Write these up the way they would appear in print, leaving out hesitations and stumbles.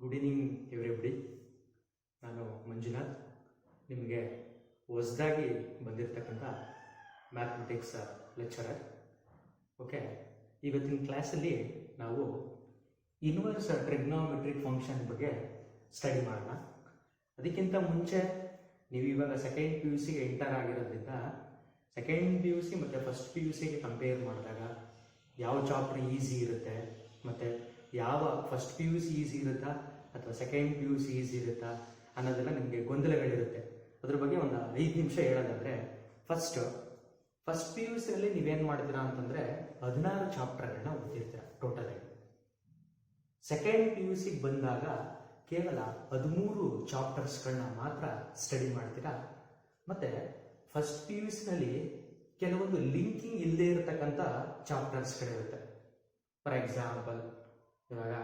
Good evening everybody. ನಾನು ಮಂಜುನಾಥ್, ನಿಮಗೆ ಹೊಸದಾಗಿ ಬಂದಿರತಕ್ಕಂಥ ಮ್ಯಾಥಮೆಟಿಕ್ಸ್ ಲೆಕ್ಚರರ್. ಓಕೆ, ಇವತ್ತಿನ ಕ್ಲಾಸಲ್ಲಿ ನಾವು ಇನ್ವರ್ಸ್ ಟ್ರಿಗ್ನೋಮೆಟ್ರಿಕ್ ಫಂಕ್ಷನ್ ಬಗ್ಗೆ ಸ್ಟಡಿ ಮಾಡೋಣ. ಅದಕ್ಕಿಂತ ಮುಂಚೆ ನೀವು ಇವಾಗ ಸೆಕೆಂಡ್ ಪಿ ಯು ಸಿಗೆ ಎಂಟರ್ ಆಗಿರೋದ್ರಿಂದ ಸೆಕೆಂಡ್ ಪಿ ಯು ಸಿ ಮತ್ತು ಫಸ್ಟ್ ಪಿ ಯು ಸಿಗೆ ಕಂಪೇರ್ ಮಾಡಿದಾಗ ಯಾವ ಚಾಪ್ಟರ್ ಈಸಿ ಇರುತ್ತೆ ಮತ್ತು ಯಾವ first P U C easy ಇರುತ್ತಾ ಅಥವಾ second P U C easy ಇರುತ್ತಾ ಅನ್ನೋದೆಲ್ಲ ನಿಮಗೆ ಗೊಂದಲಗಳಿರುತ್ತೆ. ಅದ್ರ ಬಗ್ಗೆ ಒಂದು 5 ನಿಮಿಷ ಹೇಳೋದಾದರೆ, ಫಸ್ಟ್ ಪಿ ಯು ಸಿಯಲ್ಲಿ ನೀವೇನು ಮಾಡ್ತೀರಾ ಅಂತಂದರೆ 16 ಚಾಪ್ಟರ್ಗಳನ್ನ ಓದ್ತಿರ್ತೀರ ಟೋಟಲಾಗಿ. ಸೆಕೆಂಡ್ ಪಿ ಯು ಸಿಗೆ ಬಂದಾಗ ಕೇವಲ 13 ಚಾಪ್ಟರ್ಸ್ಗಳನ್ನ ಮಾತ್ರ ಸ್ಟಡಿ ಮಾಡ್ತೀರಾ. ಮತ್ತು ಫಸ್ಟ್ ಪಿ ಯು ಸಿನಲ್ಲಿ ಕೆಲವೊಂದು ಲಿಂಕಿಂಗ್ ಇಲ್ಲದೆ ಇರತಕ್ಕಂಥ ಚಾಪ್ಟರ್ಸ್ಗಳಿರುತ್ತೆ. ಫಾರ್ ಎಕ್ಸಾಂಪಲ್, ಇವಾಗ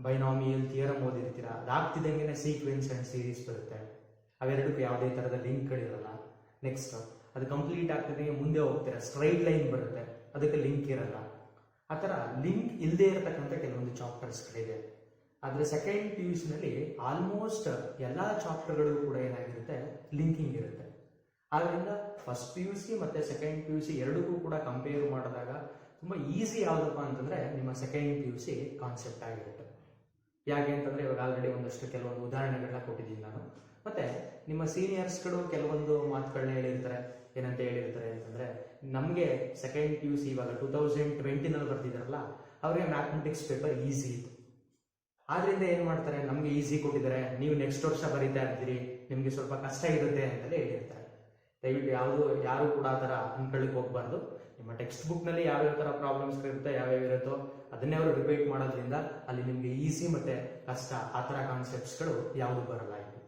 ಬೈನಾಮಿಯಲ್ ಥಿಯರಮ್ ಓದಿರ್ತೀರ, ಅದಾಗ್ತಿದ್ದಂಗೆ ಸೀಕ್ವೆನ್ಸ್ ಆ್ಯಂಡ್ ಸೀರೀಸ್ ಬರುತ್ತೆ. ಅವೆರಡಕ್ಕೂ ಯಾವುದೇ ಥರದ ಲಿಂಕ್ಗಳಿರಲ್ಲ. ನೆಕ್ಸ್ಟ್ ಅದು ಕಂಪ್ಲೀಟ್ ಆಗ್ತಿದ್ದಂಗೆ ಮುಂದೆ ಹೋಗ್ತೀರಾ, ಸ್ಟ್ರೈಟ್ ಲೈನ್ ಬರುತ್ತೆ, ಅದಕ್ಕೆ ಲಿಂಕ್ ಇರಲ್ಲ. ಆ ಥರ ಲಿಂಕ್ ಇಲ್ಲದೆ ಇರತಕ್ಕಂಥ ಕೆಲವೊಂದು ಚಾಪ್ಟರ್ಸ್ಗಳಿದೆ. ಆದರೆ ಸೆಕೆಂಡ್ ಪಿ ಯು ಸಿನಲ್ಲಿ ಆಲ್ಮೋಸ್ಟ್ ಎಲ್ಲ ಚಾಪ್ಟರ್ಗಳಿಗೂ ಕೂಡ ಏನಾಗಿರುತ್ತೆ, ಲಿಂಕಿಂಗ್ ಇರುತ್ತೆ. ಆದ್ದರಿಂದ ಫಸ್ಟ್ ಪಿ ಯು ಸಿ ಮತ್ತು ಸೆಕೆಂಡ್ ಪಿ ಯು ಸಿ ಎರಡಕ್ಕೂ ಕೂಡ ಕಂಪೇರ್ ಮಾಡಿದಾಗ ತುಂಬ ಈಸಿ ಯಾವುದಪ್ಪ ಅಂತಂದರೆ ನಿಮ್ಮ second P U C concept ಆಗಿರುತ್ತೆ. ಯಾಕೆ ಅಂತಂದರೆ ಇವಾಗ ಆಲ್ರೆಡಿ ಕೆಲವೊಂದು ಉದಾಹರಣೆಗಳನ್ನ ಕೊಟ್ಟಿದ್ದೀನಿ ನಾನು. ಮತ್ತು ನಿಮ್ಮ ಸೀನಿಯರ್ಸ್ಗಳು ಕೆಲವೊಂದು ಮಾತುಗಳನ್ನ ಹೇಳಿರ್ತಾರೆ. ಏನಂತ ಹೇಳಿರ್ತಾರೆ ಅಂತಂದರೆ, ನಮಗೆ ಸೆಕೆಂಡ್ ಪಿ ಯು ಸಿ ಇವಾಗ 2020ನಲ್ಲಿ ಬರ್ತಿದ್ದಾರಲ್ಲ, ಅವರಿಗೆ ಮ್ಯಾಥಮೆಟಿಕ್ಸ್ ಪೇಪರ್ ಈಸಿ ಇತ್ತು. ಆದ್ರಿಂದ ಏನು ಮಾಡ್ತಾರೆ, ನಮಗೆ ಈಸಿ ಕೊಟ್ಟಿದ್ದಾರೆ, ನೀವು ನೆಕ್ಸ್ಟ್ ವರ್ಷ ಬರೀತಾ ಇರ್ತೀರಿ, ನಿಮಗೆ ಸ್ವಲ್ಪ ಕಷ್ಟ ಇರುತ್ತೆ ಅಂತಲೇ ಹೇಳಿರ್ತಾರೆ. ದಯವಿಟ್ಟು ಯಾರು ಕೂಡ ಆ ಥರ ಅನ್ಕೊಳ್ಳಿಕ್ಕೆ ಹೋಗ್ಬಾರ್ದು. ನಿಮ್ಮ ಟೆಕ್ಸ್ಟ್ ಬುಕ್ನಲ್ಲಿ ಯಾವ್ಯಾವ ಥರ ಪ್ರಾಬ್ಲಮ್ಸ್ಗಳಿರುತ್ತೆ, ಯಾವ್ಯಾವ ಇರುತ್ತೋ ಅದನ್ನೇ ಅವರು ರಿಪೀಟ್ ಮಾಡೋದ್ರಿಂದ ಅಲ್ಲಿ ನಿಮಗೆ ಈಸಿ ಮತ್ತು ಕಷ್ಟ ಆ ಥರ ಕಾನ್ಸೆಪ್ಟ್ಸ್ಗಳು ಯಾವುದು ಬರಲ್ಲ ಇಲ್ಲಿ.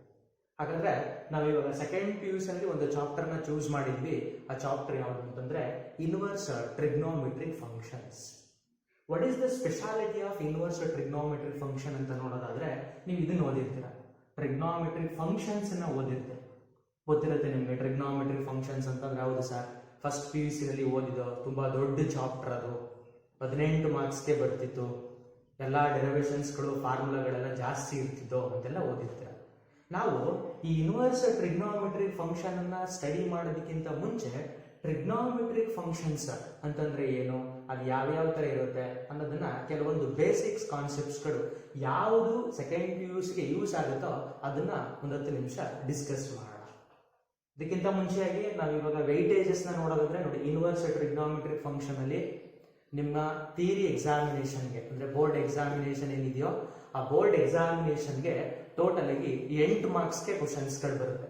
ಹಾಗಾದರೆ ನಾವಿವಾಗ ಸೆಕೆಂಡ್ ಪಿ ಯು ಸಿನಲ್ಲಿ ಒಂದು ಚಾಪ್ಟರ್ನ ಚೂಸ್ ಮಾಡಿದ್ವಿ. ಆ ಚಾಪ್ಟರ್ ಯಾವುದು ಅಂತಂದರೆ inverse trigonometric functions. What is the speciality of inverse trigonometric function ಅಂತ ನೋಡೋದಾದ್ರೆ, ನೀವು ಇದನ್ನು ಓದಿರ್ತೀರ, ಟ್ರಿಗ್ನೋಮೆಟ್ರಿಕ್ ಫಂಕ್ಷನ್ಸ್ ಅನ್ನ ಓದಿರ್ತೀರ. ಗೊತ್ತಿರುತ್ತೆ ನಿಮಗೆ ಟ್ರಿಗ್ನೋಮೆಟ್ರಿಕ್ ಫಂಕ್ಷನ್ಸ್ ಅಂತಂದ್ರೆ ಯಾವುದು ಸರ್? ಫಸ್ಟ್ ಪಿ ಯು ಸಿನಲ್ಲಿ ಓದಿದ್ದು ತುಂಬ ದೊಡ್ಡ ಚಾಪ್ಟರ್, ಅದು 18 ಮಾರ್ಕ್ಸ್ಗೆ ಬರ್ತಿತ್ತು, ಎಲ್ಲ ಡೆರಿವೇಷನ್ಸ್ಗಳು ಫಾರ್ಮುಲಾಗಳೆಲ್ಲ ಜಾಸ್ತಿ ಇರ್ತಿದ್ದೋ ಅಂತೆಲ್ಲ ಓದಿರ್ತೀರ. ನಾವು ಈ ಇನ್ವರ್ಸ್ ಟ್ರಿಗ್ನೋಮೆಟ್ರಿಕ್ ಫಂಕ್ಷನ್ ಅನ್ನ ಸ್ಟಡಿ ಮಾಡೋದಕ್ಕಿಂತ ಮುಂಚೆ ಟ್ರಿಗ್ನೋಮೆಟ್ರಿಕ್ ಫಂಕ್ಷನ್ಸ್ ಅಂತಂದ್ರೆ ಏನು, ಅದು ಯಾವ್ಯಾವ ಥರ ಇರುತ್ತೆ ಅನ್ನೋದನ್ನ ಕೆಲವೊಂದು ಬೇಸಿಕ್ಸ್ ಕಾನ್ಸೆಪ್ಟ್ಸ್ಗಳು ಯಾವುದು ಸೆಕೆಂಡ್ ಪಿ ಯು ಸಿಗೆ ಯೂಸ್ ಆಗುತ್ತೋ ಅದನ್ನ ಒಂದು 10 ನಿಮಿಷ ಡಿಸ್ಕಸ್ ಮಾಡೋಣ. ಇದಕ್ಕಿಂತ ಮುಂಚೆಯಾಗಿ ನಾವು ಇವಾಗ ವೆಯ್ಟೇಜಸ್ನ ನೋಡೋದಾದ್ರೆ ನೋಡಿ, ಇನ್ವರ್ಸ್ ಟ್ರಿಗ್ನೋಮೆಟ್ರಿಕ್ ಫಂಕ್ಷನ್ ಅಲ್ಲಿ ನಿಮ್ಮ ಥಿಯರಿ ಎಕ್ಸಾಮಿನೇಷನ್ಗೆ ಅಂದರೆ ಬೋರ್ಡ್ ಎಕ್ಸಾಮಿನೇಷನ್ ಏನಿದೆಯೋ ಆ ಬೋರ್ಡ್ ಎಕ್ಸಾಮಿನೇಷನ್ಗೆ ಟೋಟಲ್ ಆಗಿ 8 ಮಾರ್ಕ್ಸ್ಗೆ ಕ್ವಶನ್ಸ್ಗಳು ಬರುತ್ತೆ.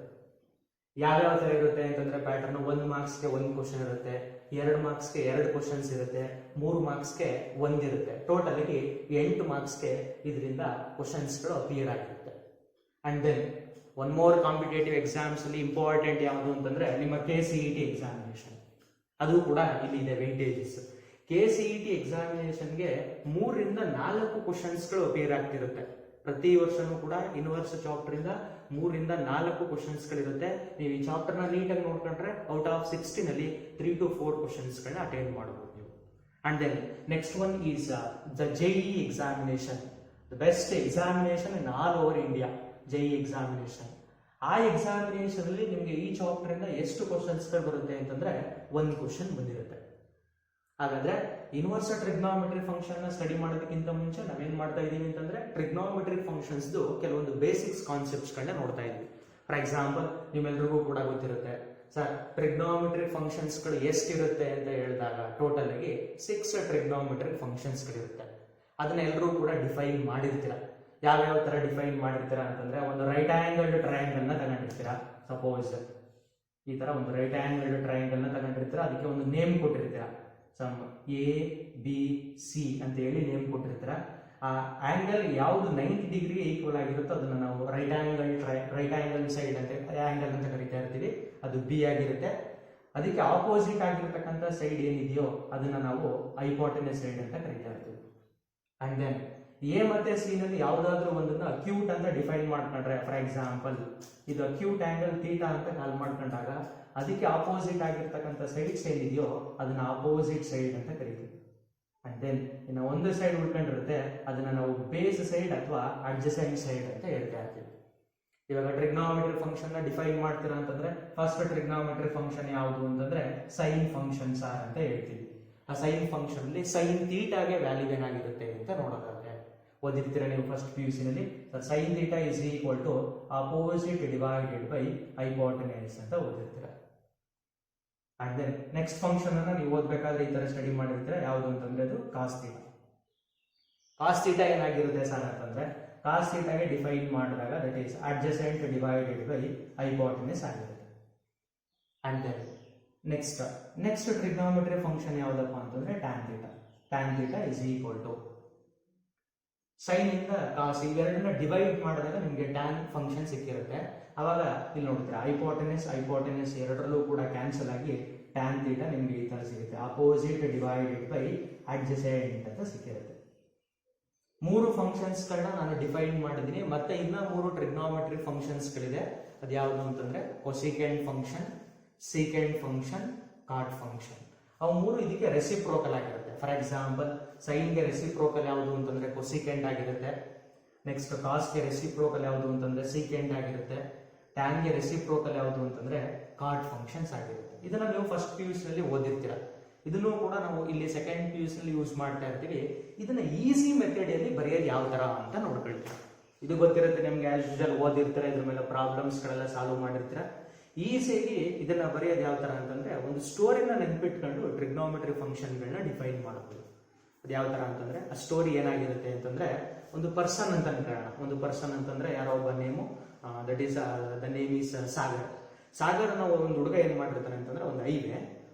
ಯಾವ್ಯಾವ ಥರ ಇರುತ್ತೆ ಅಂತಂದ್ರೆ ಪ್ಯಾಟರ್ನ್ 1 ಮಾರ್ಕ್ಸ್ಗೆ 1 ಕ್ವಶನ್ ಇರುತ್ತೆ, 2 ಮಾರ್ಕ್ಸ್ಗೆ 2 ಕ್ವಶನ್ಸ್ ಇರುತ್ತೆ, 3 ಮಾರ್ಕ್ಸ್ಗೆ 1 ಇರುತ್ತೆ. ಟೋಟಲ್ ಆಗಿ 8 ಮಾರ್ಕ್ಸ್ಗೆ ಇದರಿಂದ ಕ್ವಶನ್ಸ್ಗಳು ಅಪಿಯರ್ ಆಗಿರುತ್ತೆ. And then one more competitive exams ಅಲ್ಲಿ ಇಂಪಾರ್ಟೆಂಟ್ ಯಾವುದು ಅಂತಂದ್ರೆ ನಿಮ್ಮ KCET ಎಕ್ಸಾಮಿನೇಷನ್. ಅದು ಕೂಡ ಇಲ್ಲಿ ಇದೆ ವೇಟೇಜಸ್. KCET ಎಕ್ಸಾಮಿನೇಷನ್ಗೆ 3 ರಿಂದ 4 ಕ್ವಶನ್ಸ್ಗಳು ಅಪಿಯರ್ ಆಗ್ತಿರುತ್ತೆ. ಪ್ರತಿ ವರ್ಷನೂ ಕೂಡ ಇನ್ವರ್ಸ್ ಚಾಪ್ಟರ್ ಇಂದ 3 ರಿಂದ 4 ಕ್ವಶನ್ಸ್ಗಳಿರುತ್ತೆ. ನೀವು ಈ ಚಾಪ್ಟರ್ನ ನೀಟಾಗಿ ನೋಡ್ಕೊಂಡ್ರೆ ಔಟ್ ಆಫ್ 60 ನಲ್ಲಿ 3 to 4 ಕ್ವಶನ್ಸ್ಗಳನ್ನ ಅಟೆಂಡ್ ಮಾಡಬಹುದು ನೀವು. And then next one is the JEE examination, the best examination in all over India. JEE examination, ಆ ಎಕ್ಸಾಮಿನೇಷನ್ ಅಲ್ಲಿ ನಿಮಗೆ ಈ ಚಾಪ್ಟರ್ ಇಂದ ಎಷ್ಟು ಕ್ವಶನ್ಸ್ಗಳು ಬರುತ್ತೆ ಅಂತಂದ್ರೆ 1 ಕ್ವಶನ್ ಬಂದಿರುತ್ತೆ. ಹಾಗಾದ್ರೆ ಇನ್ವರ್ಸ್ ಟ್ರಿಗ್ನೋಮೆಟ್ರಿಕ್ ಫಂಕ್ಷನ್ ನ ಸ್ಟಡಿ ಮಾಡೋದಕ್ಕಿಂತ ಮುಂಚೆ ನಾವೇನ್ ಮಾಡ್ತಾ ಇದೀವಿ ಅಂತಂದ್ರೆ ಟ್ರಿಗ್ನೋಮೆಟ್ರಿಕ್ ಫಂಕ್ಷನ್ಸ್ ಕೆಲವೊಂದು ಬೇಸಿಕ್ಸ್ ಕಾನ್ಸೆಪ್ಟ್ಸ್ ಗಳನ್ನ ನೋಡ್ತಾ ಇದೀವಿ. ಫಾರ್ ಎಕ್ಸಾಂಪಲ್, ನಿಮ್ಮೆಲ್ರಿಗೂ ಕೂಡ ಗೊತ್ತಿರುತ್ತೆ ಸರ್, ಟ್ರಿಗ್ನೋಮೆಟ್ರಿಕ್ ಫಂಕ್ಷನ್ಸ್ ಗಳು ಎಷ್ಟಿರುತ್ತೆ ಅಂತ ಹೇಳಿದಾಗ ಟೋಟಲ್ ಆಗಿ 6 ಟ್ರಿಗ್ನೋಮೆಟ್ರಿಕ್ ಫಂಕ್ಷನ್ಸ್ ಗಳಿರುತ್ತೆ. ಅದನ್ನ ಎಲ್ಲರೂ ಕೂಡ ಡಿಫೈನ್ ಮಾಡಿರ್ತೀರ. ಯಾವ್ಯಾವ ತರ ಡಿಫೈನ್ ಮಾಡಿರ್ತೀರಾ ಅಂತಂದ್ರೆ, ಒಂದು ರೈಟ್ ಆಂಗಲ್ಡ್ ಟ್ರಯಾಂಗಲ್ ನ ತಗೊಂಡಿರ್ತೀರಾ. ಸಪೋಸ್ ಈ ತರ ಒಂದು ರೈಟ್ ಆಂಗಲ್ಡ್ ಟ್ರಯಾಂಗಲ್ ನ ತಗೊಂಡಿರ್ತೀರಾ, ಅದಕ್ಕೆ ಒಂದು ನೇಮ್ ಕೊಟ್ಟಿರ್ತೀರಾ, ಸಮ್ ABC ಅಂತ ಹೇಳಿ ನೇಮ್ ಕೊಟ್ಟಿರ್ತೀರ. ಆ ಆಂಗಲ್ ಯಾವುದು 90 ಡಿಗ್ರಿಗೆ ಈಕ್ವಲ್ ಆಗಿರುತ್ತೋ ಅದನ್ನ ನಾವು ರೈಟ್ ಆಂಗಲ್ ಸೈಡ್ ಅಂತ ಆಂಗಲ್ ಅಂತ ಕರಿತಾ ಇರ್ತೀವಿ. ಅದು B ಆಗಿರುತ್ತೆ. ಅದಕ್ಕೆ ಆಪೋಸಿಟ್ ಆಗಿರ್ತಕ್ಕಂಥ ಸೈಡ್ ಏನಿದೆಯೋ ಅದನ್ನ ನಾವು ಹೈಪೋಟೆನಸ್ ಸೈಡ್ ಅಂತ ಕರಿತಾ ಇರ್ತೀವಿ. ಅಂಡ್ ದೆನ್ A ಮತ್ತೆ C ನಲ್ಲಿ ಯಾವ್ದಾದ್ರು ಒಂದನ್ನ ಅಕ್ಯೂಟ್ ಅಂತ ಡಿಫೈನ್ ಮಾಡ್ಕೊಂಡ್ರೆ, ಫಾರ್ ಎಕ್ಸಾಂಪಲ್ ಇದು ಅಕ್ಯೂಟ್ ಆಂಗಲ್ ಥೀಟಾ ಅಂತ ಕಾಲ್ ಮಾಡ್ಕೊಂಡಾಗ ಅದಕ್ಕೆ ಆಪೋಸಿಟ್ ಆಗಿರ್ತಕ್ಕಂಥ ಸೈಡ್ಸ್ ಏನಿದೆಯೋ ಅದನ್ನ ಆಪೋಸಿಟ್ ಸೈಡ್ ಅಂತ ಕರಿತೀವಿ. ಅಂಡ್ ದೆನ್ ಇನ್ನು ಒಂದು ಸೈಡ್ ಉಳ್ಕೊಂಡಿರುತ್ತೆ ಅದನ್ನ ನಾವು ಬೇಸ್ ಸೈಡ್ ಅಥವಾ ಅಡ್ಜಸೆಂಟ್ ಸೈಡ್ ಅಂತ ಹೇಳ್ತಾ ಇರ್ತೀವಿ. ಇವಾಗ ಟ್ರಿಗ್ನಾಮೆಟ್ರಿ ಫಂಕ್ಷನ್ ನ ಡಿಫೈನ್ ಮಾಡ್ತೀರಾ ಅಂತಂದ್ರೆ ಫಸ್ಟ್ ಟ್ರಿಗ್ನಾಮೆಟ್ರಿ ಫಂಕ್ಷನ್ ಯಾವುದು ಅಂತಂದ್ರೆ ಸೈನ್ ಫಂಕ್ಷನ್ಸ್ ಅಂತ ಹೇಳ್ತೀವಿ. ಆ ಸೈನ್ ಫಂಕ್ಷನ್ ಅಲ್ಲಿ ಸೈನ್ ಥೀಟಾಗೆ ವ್ಯಾಲ್ಯೂ ಏನಾಗಿರುತ್ತೆ ಅಂತ ನೋಡೋದಾದ್ರೆ ಓದಿರ್ತೀರಾ ನೀವು ಫಸ್ಟ್ PUC ನಲ್ಲಿ sine theta is equal to opposite divided by hypotenuse ಅಂತ ಓದಿರ್ತೀರಾ. ಅಂಡ್ ದೆನ್ ನೆಕ್ಸ್ಟ್ ಫಂಕ್ಷನ್ ಅನ್ನ ನೀವು ಓದ್ಬೇಕಾದ್ರೆ ಈ ತರ ಸ್ಟಡಿ ಮಾಡಿರ್ತೀರಾ. ಯಾವುದು ಅಂತಂದ್ರೆ ಅದು ಕಾಸ್ ಥೀಟಾ. ಕಾಸ್ ಥೀಟಾ ಏನಾಗಿರುತ್ತೆ ಸರ್ ಅಂತಂದ್ರೆ ಕಾಸ್ ಥೀಟಾಗೆ ಡಿಫೈನ್ ಮಾಡಿದಾಗ that is adjacent divided by hypotenuse ಆಗಿರುತ್ತೆ. And then next trigonometry function ಯಾವ್ದಪ್ಪ ಅಂತಂದ್ರೆ tan theta. Tan theta is equal to sine ಇಂದ ಕಾಸ್ ಇವೆರಡನ್ನ ಡಿವೈಡ್ ಮಾಡಿದಾಗ ನಿಮಗೆ ಟ್ಯಾನ್ ಫಂಕ್ಷನ್ ಸಿಕ್ಕಿರುತ್ತೆ. ಅವಾಗ ಇಲ್ಲಿ ನೋಡ್ತೀರಾ ಹೈಪೋಟೆನಸ್ ಎರಡರಲ್ಲೂ ಕೂಡ ಕ್ಯಾನ್ಸಲ್ ಆಗಿ ಟ್ಯಾನ್ ಥೀಟಾ ನಿಮ್ಗೆ ಈ ತರ ಸಿಗುತ್ತೆ. ಅಪೋಸಿಟ್ ಡಿವೈಡೆಡ್ ಬೈ ಅಡ್ಜಸೆಂಟ್ ಅಂತ ಸಿಕ್ಕಿರುತ್ತೆ. 3 ಫಂಕ್ಷನ್ಸ್ ಗಳನ್ನ ನಾನು ಡಿಫೈನ್ ಮಾಡಿದ್ದೀನಿ. ಮತ್ತೆ ಇನ್ನ 3 ಟ್ರಿಗ್ನಾಮೆಟ್ರಿ ಫಂಕ್ಷನ್ಸ್ ಗಳಿದೆ. ಅದು ಯಾವುದು ಅಂತಂದ್ರೆ ಕೊಸಿಕೆಂಟ್ ಫಂಕ್ಷನ್, ಸೀಕೆಂಟ್ ಫಂಕ್ಷನ್, ಕಾಟ್ ಫಂಕ್ಷನ್. ಅವು 3 ಇದಕ್ಕೆ ರೆಸಿಪ್ರೋಕಲ್ ಆಗಿರುತ್ತೆ. ಫಾರ್ ಎಕ್ಸಾಂಪಲ್ ಸೈನ್ಗೆ ರೆಸಿಪ್ರೋಕಲ್ ಯಾವುದು ಅಂತಂದ್ರೆ ಕೊಸಿಕೆಂಟ್ ಆಗಿರುತ್ತೆ. ನೆಕ್ಸ್ಟ್ ಕಾಸ್ಗೆ ರೆಸಿಪ್ರೋಕಲ್ ಯಾವುದು ಅಂತಂದ್ರೆ ಸೀಕೆಂಟ್ ಆಗಿರುತ್ತೆ. ಟ್ಯಾನ್ಗೆ ರೆಸಿಪ್ರೋಕಲ್ ಯಾವುದು ಅಂತಂದ್ರೆ ಕಾಟ್ ಫಂಕ್ಷನ್ಸ್ ಆಗಿರುತ್ತೆ. ಇದನ್ನ ನೀವು ಫಸ್ಟ್ PUC ನಲ್ಲಿ ಓದಿರ್ತೀರಾ. ಇದನ್ನು ಕೂಡ ನಾವು ಇಲ್ಲಿ ಸೆಕೆಂಡ್ PUC ನಲ್ಲಿ ಯೂಸ್ ಮಾಡ್ತಾ ಇರ್ತೀವಿ. ಇದನ್ನ ಈಸಿ ಮೆಥಡ್ ಅಲ್ಲಿ ಬರೆಯೋದು ಯಾವ ತರ ಅಂತ ನೋಡ್ಕೊಳ್ತೀರಾ. ಇದು ಗೊತ್ತಿರುತ್ತೆ ನಿಮ್ಗೆ, ಆಸ್ ಯೂಶುವಲ್ ಓದಿರ್ತೀರಾ, ಇದ್ರ ಮೇಲೆ ಪ್ರಾಬ್ಲಮ್ಸ್ ಗಳೆಲ್ಲ ಸಾಲ್ವ್ ಮಾಡಿರ್ತೀರಾ. ಈಸಿಯಾಗಿ ಇದನ್ನ ಬರೆಯೋದು ಯಾವ ತರ ಅಂತಂದ್ರೆ ಒಂದು ಸ್ಟೋರಿನ ನೆನ್ಪಿಟ್ಕೊಂಡು ಟ್ರಿಗ್ನಾಮೆಟ್ರಿ ಫಂಕ್ಷನ್ ಗಳನ್ನ ಡಿಫೈನ್ ಮಾಡಬಹುದು. ಅದು ಯಾವ ತರ ಅಂತಂದ್ರೆ ಆ ಸ್ಟೋರಿ ಏನಾಗಿರುತ್ತೆ ಅಂತಂದ್ರೆ ಒಂದು ಪರ್ಸನ್ ಅಂತ ಅನ್ಕೊಳ್ಳೋಣ. ಒಂದು ಪರ್ಸನ್ ಅಂತಂದ್ರೆ ಯಾರೋ ಒಬ್ಬ name, that is the name is Sagar. Sagar ಅನ್ನೋ ಒಂದು ಹುಡುಗ ಏನ್ ಮಾಡಿರ್ತಾನೆ ಅಂತಂದ್ರೆ ಒಂದು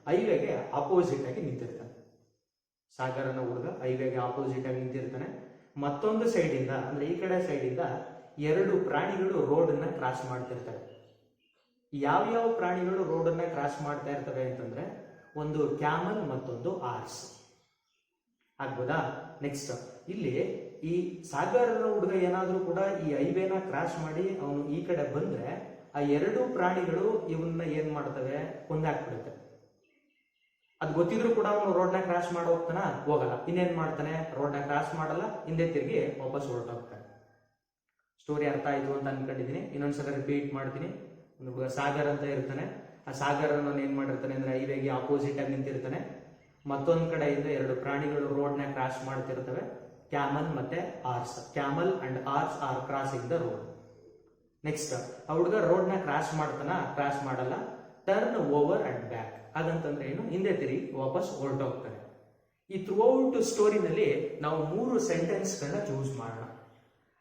ಹೈವೇಗೆ ಆಪೋಸಿಟ್ ಆಗಿ ನಿಂತಿರ್ತಾನೆ. ಸಾಗರ್ ಅನ್ನೋ ಹುಡುಗ ಹೈವೇಗೆ ಆಪೋಸಿಟ್ ಆಗಿ ನಿಂತಿರ್ತಾನೆ. ಮತ್ತೊಂದು ಸೈಡ್ ಇಂದ ಅಂದ್ರೆ ಈ ಕಡೆ ಸೈಡ್ ಇಂದ 2 ಪ್ರಾಣಿಗಳು ರೋಡ್ ಅನ್ನ ಕ್ರಾಸ್ ಮಾಡ್ತಿರ್ತವೆ. ಯಾವ್ಯಾವ ಪ್ರಾಣಿಗಳು ರೋಡ್ ಅನ್ನ ಕ್ರಾಸ್ ಮಾಡ್ತಾ ಇರ್ತವೆ ಅಂತಂದ್ರೆ ಒಂದು ಕ್ಯಾಮಲ್ ಮತ್ತೊಂದು ಆರ್ಸ್. ಆಗ್ಬೋದಾ? ನೆಕ್ಸ್ಟ್ ಇಲ್ಲಿ ಈ ಸಾಗರ್ ಅನ್ನೋ ಹುಡುಗ ಏನಾದ್ರೂ ಕೂಡ ಈ ಹೈವೇನ ಕ್ರಾಸ್ ಮಾಡಿ ಅವನು ಈ ಕಡೆ ಬಂದ್ರೆ ಆ 2 ಪ್ರಾಣಿಗಳು ಇವನ್ನ ಏನ್ ಮಾಡ್ತವೆ, ಕೊಂದಾಕ್ಬಿಡುತ್ತೆ. ಅದು ಗೊತ್ತಿದ್ರು ಕೂಡ ಅವನು ರೋಡ್ನ ಕ್ರಾಸ್ ಮಾಡಿ ಹೋಗಲ್ಲ. ಇನ್ನೇನ್ ಮಾಡ್ತಾನೆ, ರೋಡ್ನ ಕ್ರಾಸ್ ಮಾಡಲ್ಲ, ಹಿಂದೆ ತಿರುಗಿ ವಾಪಸ್ ಹೊರಟೋಗ್ತಾನೆ. ಸ್ಟೋರಿ ಅರ್ಥ ಆಯ್ತು ಅಂತ ಅನ್ಕೊಂಡಿದ್ದೀನಿ. ಇನ್ನೊಂದ್ಸಲ ರಿಪೀಟ್ ಮಾಡ್ತೀನಿ. ಒಂದು ಹುಡುಗ ಸಾಗರ್ ಅಂತ ಇರ್ತಾನೆ. ಆ ಸಾಗರ್ ಅನ್ನೋನು ಏನ್ ಮಾಡಿರ್ತಾನೆ ಅಂದ್ರೆ ಹೈವೇಗೆ ಆಪೋಸಿಟ್ ಆಗಿ ನಿಂತಿರ್ತಾನೆ. ಮತ್ತೊಂದ್ ಕಡೆಯಿಂದ 2 ಪ್ರಾಣಿಗಳು ರೋಡ್ನ ಕ್ರಾಸ್ ಮಾಡ್ತಿರ್ತವೆ, ಕ್ಯಾಮಲ್ ಮತ್ತೆ horse. Camel and horse are crossing the road. Next ಆ ಹುಡುಗ ರೋಡ್ನ ಕ್ರಾಸ್ ಮಾಡಲ್ಲ, ಟರ್ನ್ ಓವರ್ ಅಂಡ್ ಬ್ಯಾಕ್. ಹಾಗಂತಂದ್ರೆ ಏನು, ಹಿಂದೆ ತಿರುಗಿ ವಾಪಸ್ ಹೊರಟೋಗ್ತಾನೆ. ಈ ಥ್ರೂಔಟ್ ಸ್ಟೋರಿನಲ್ಲಿ ನಾವು 3 ಸೆಂಟೆನ್ಸ್ ಗಳನ್ನ ಚೂಸ್ ಮಾಡೋಣ.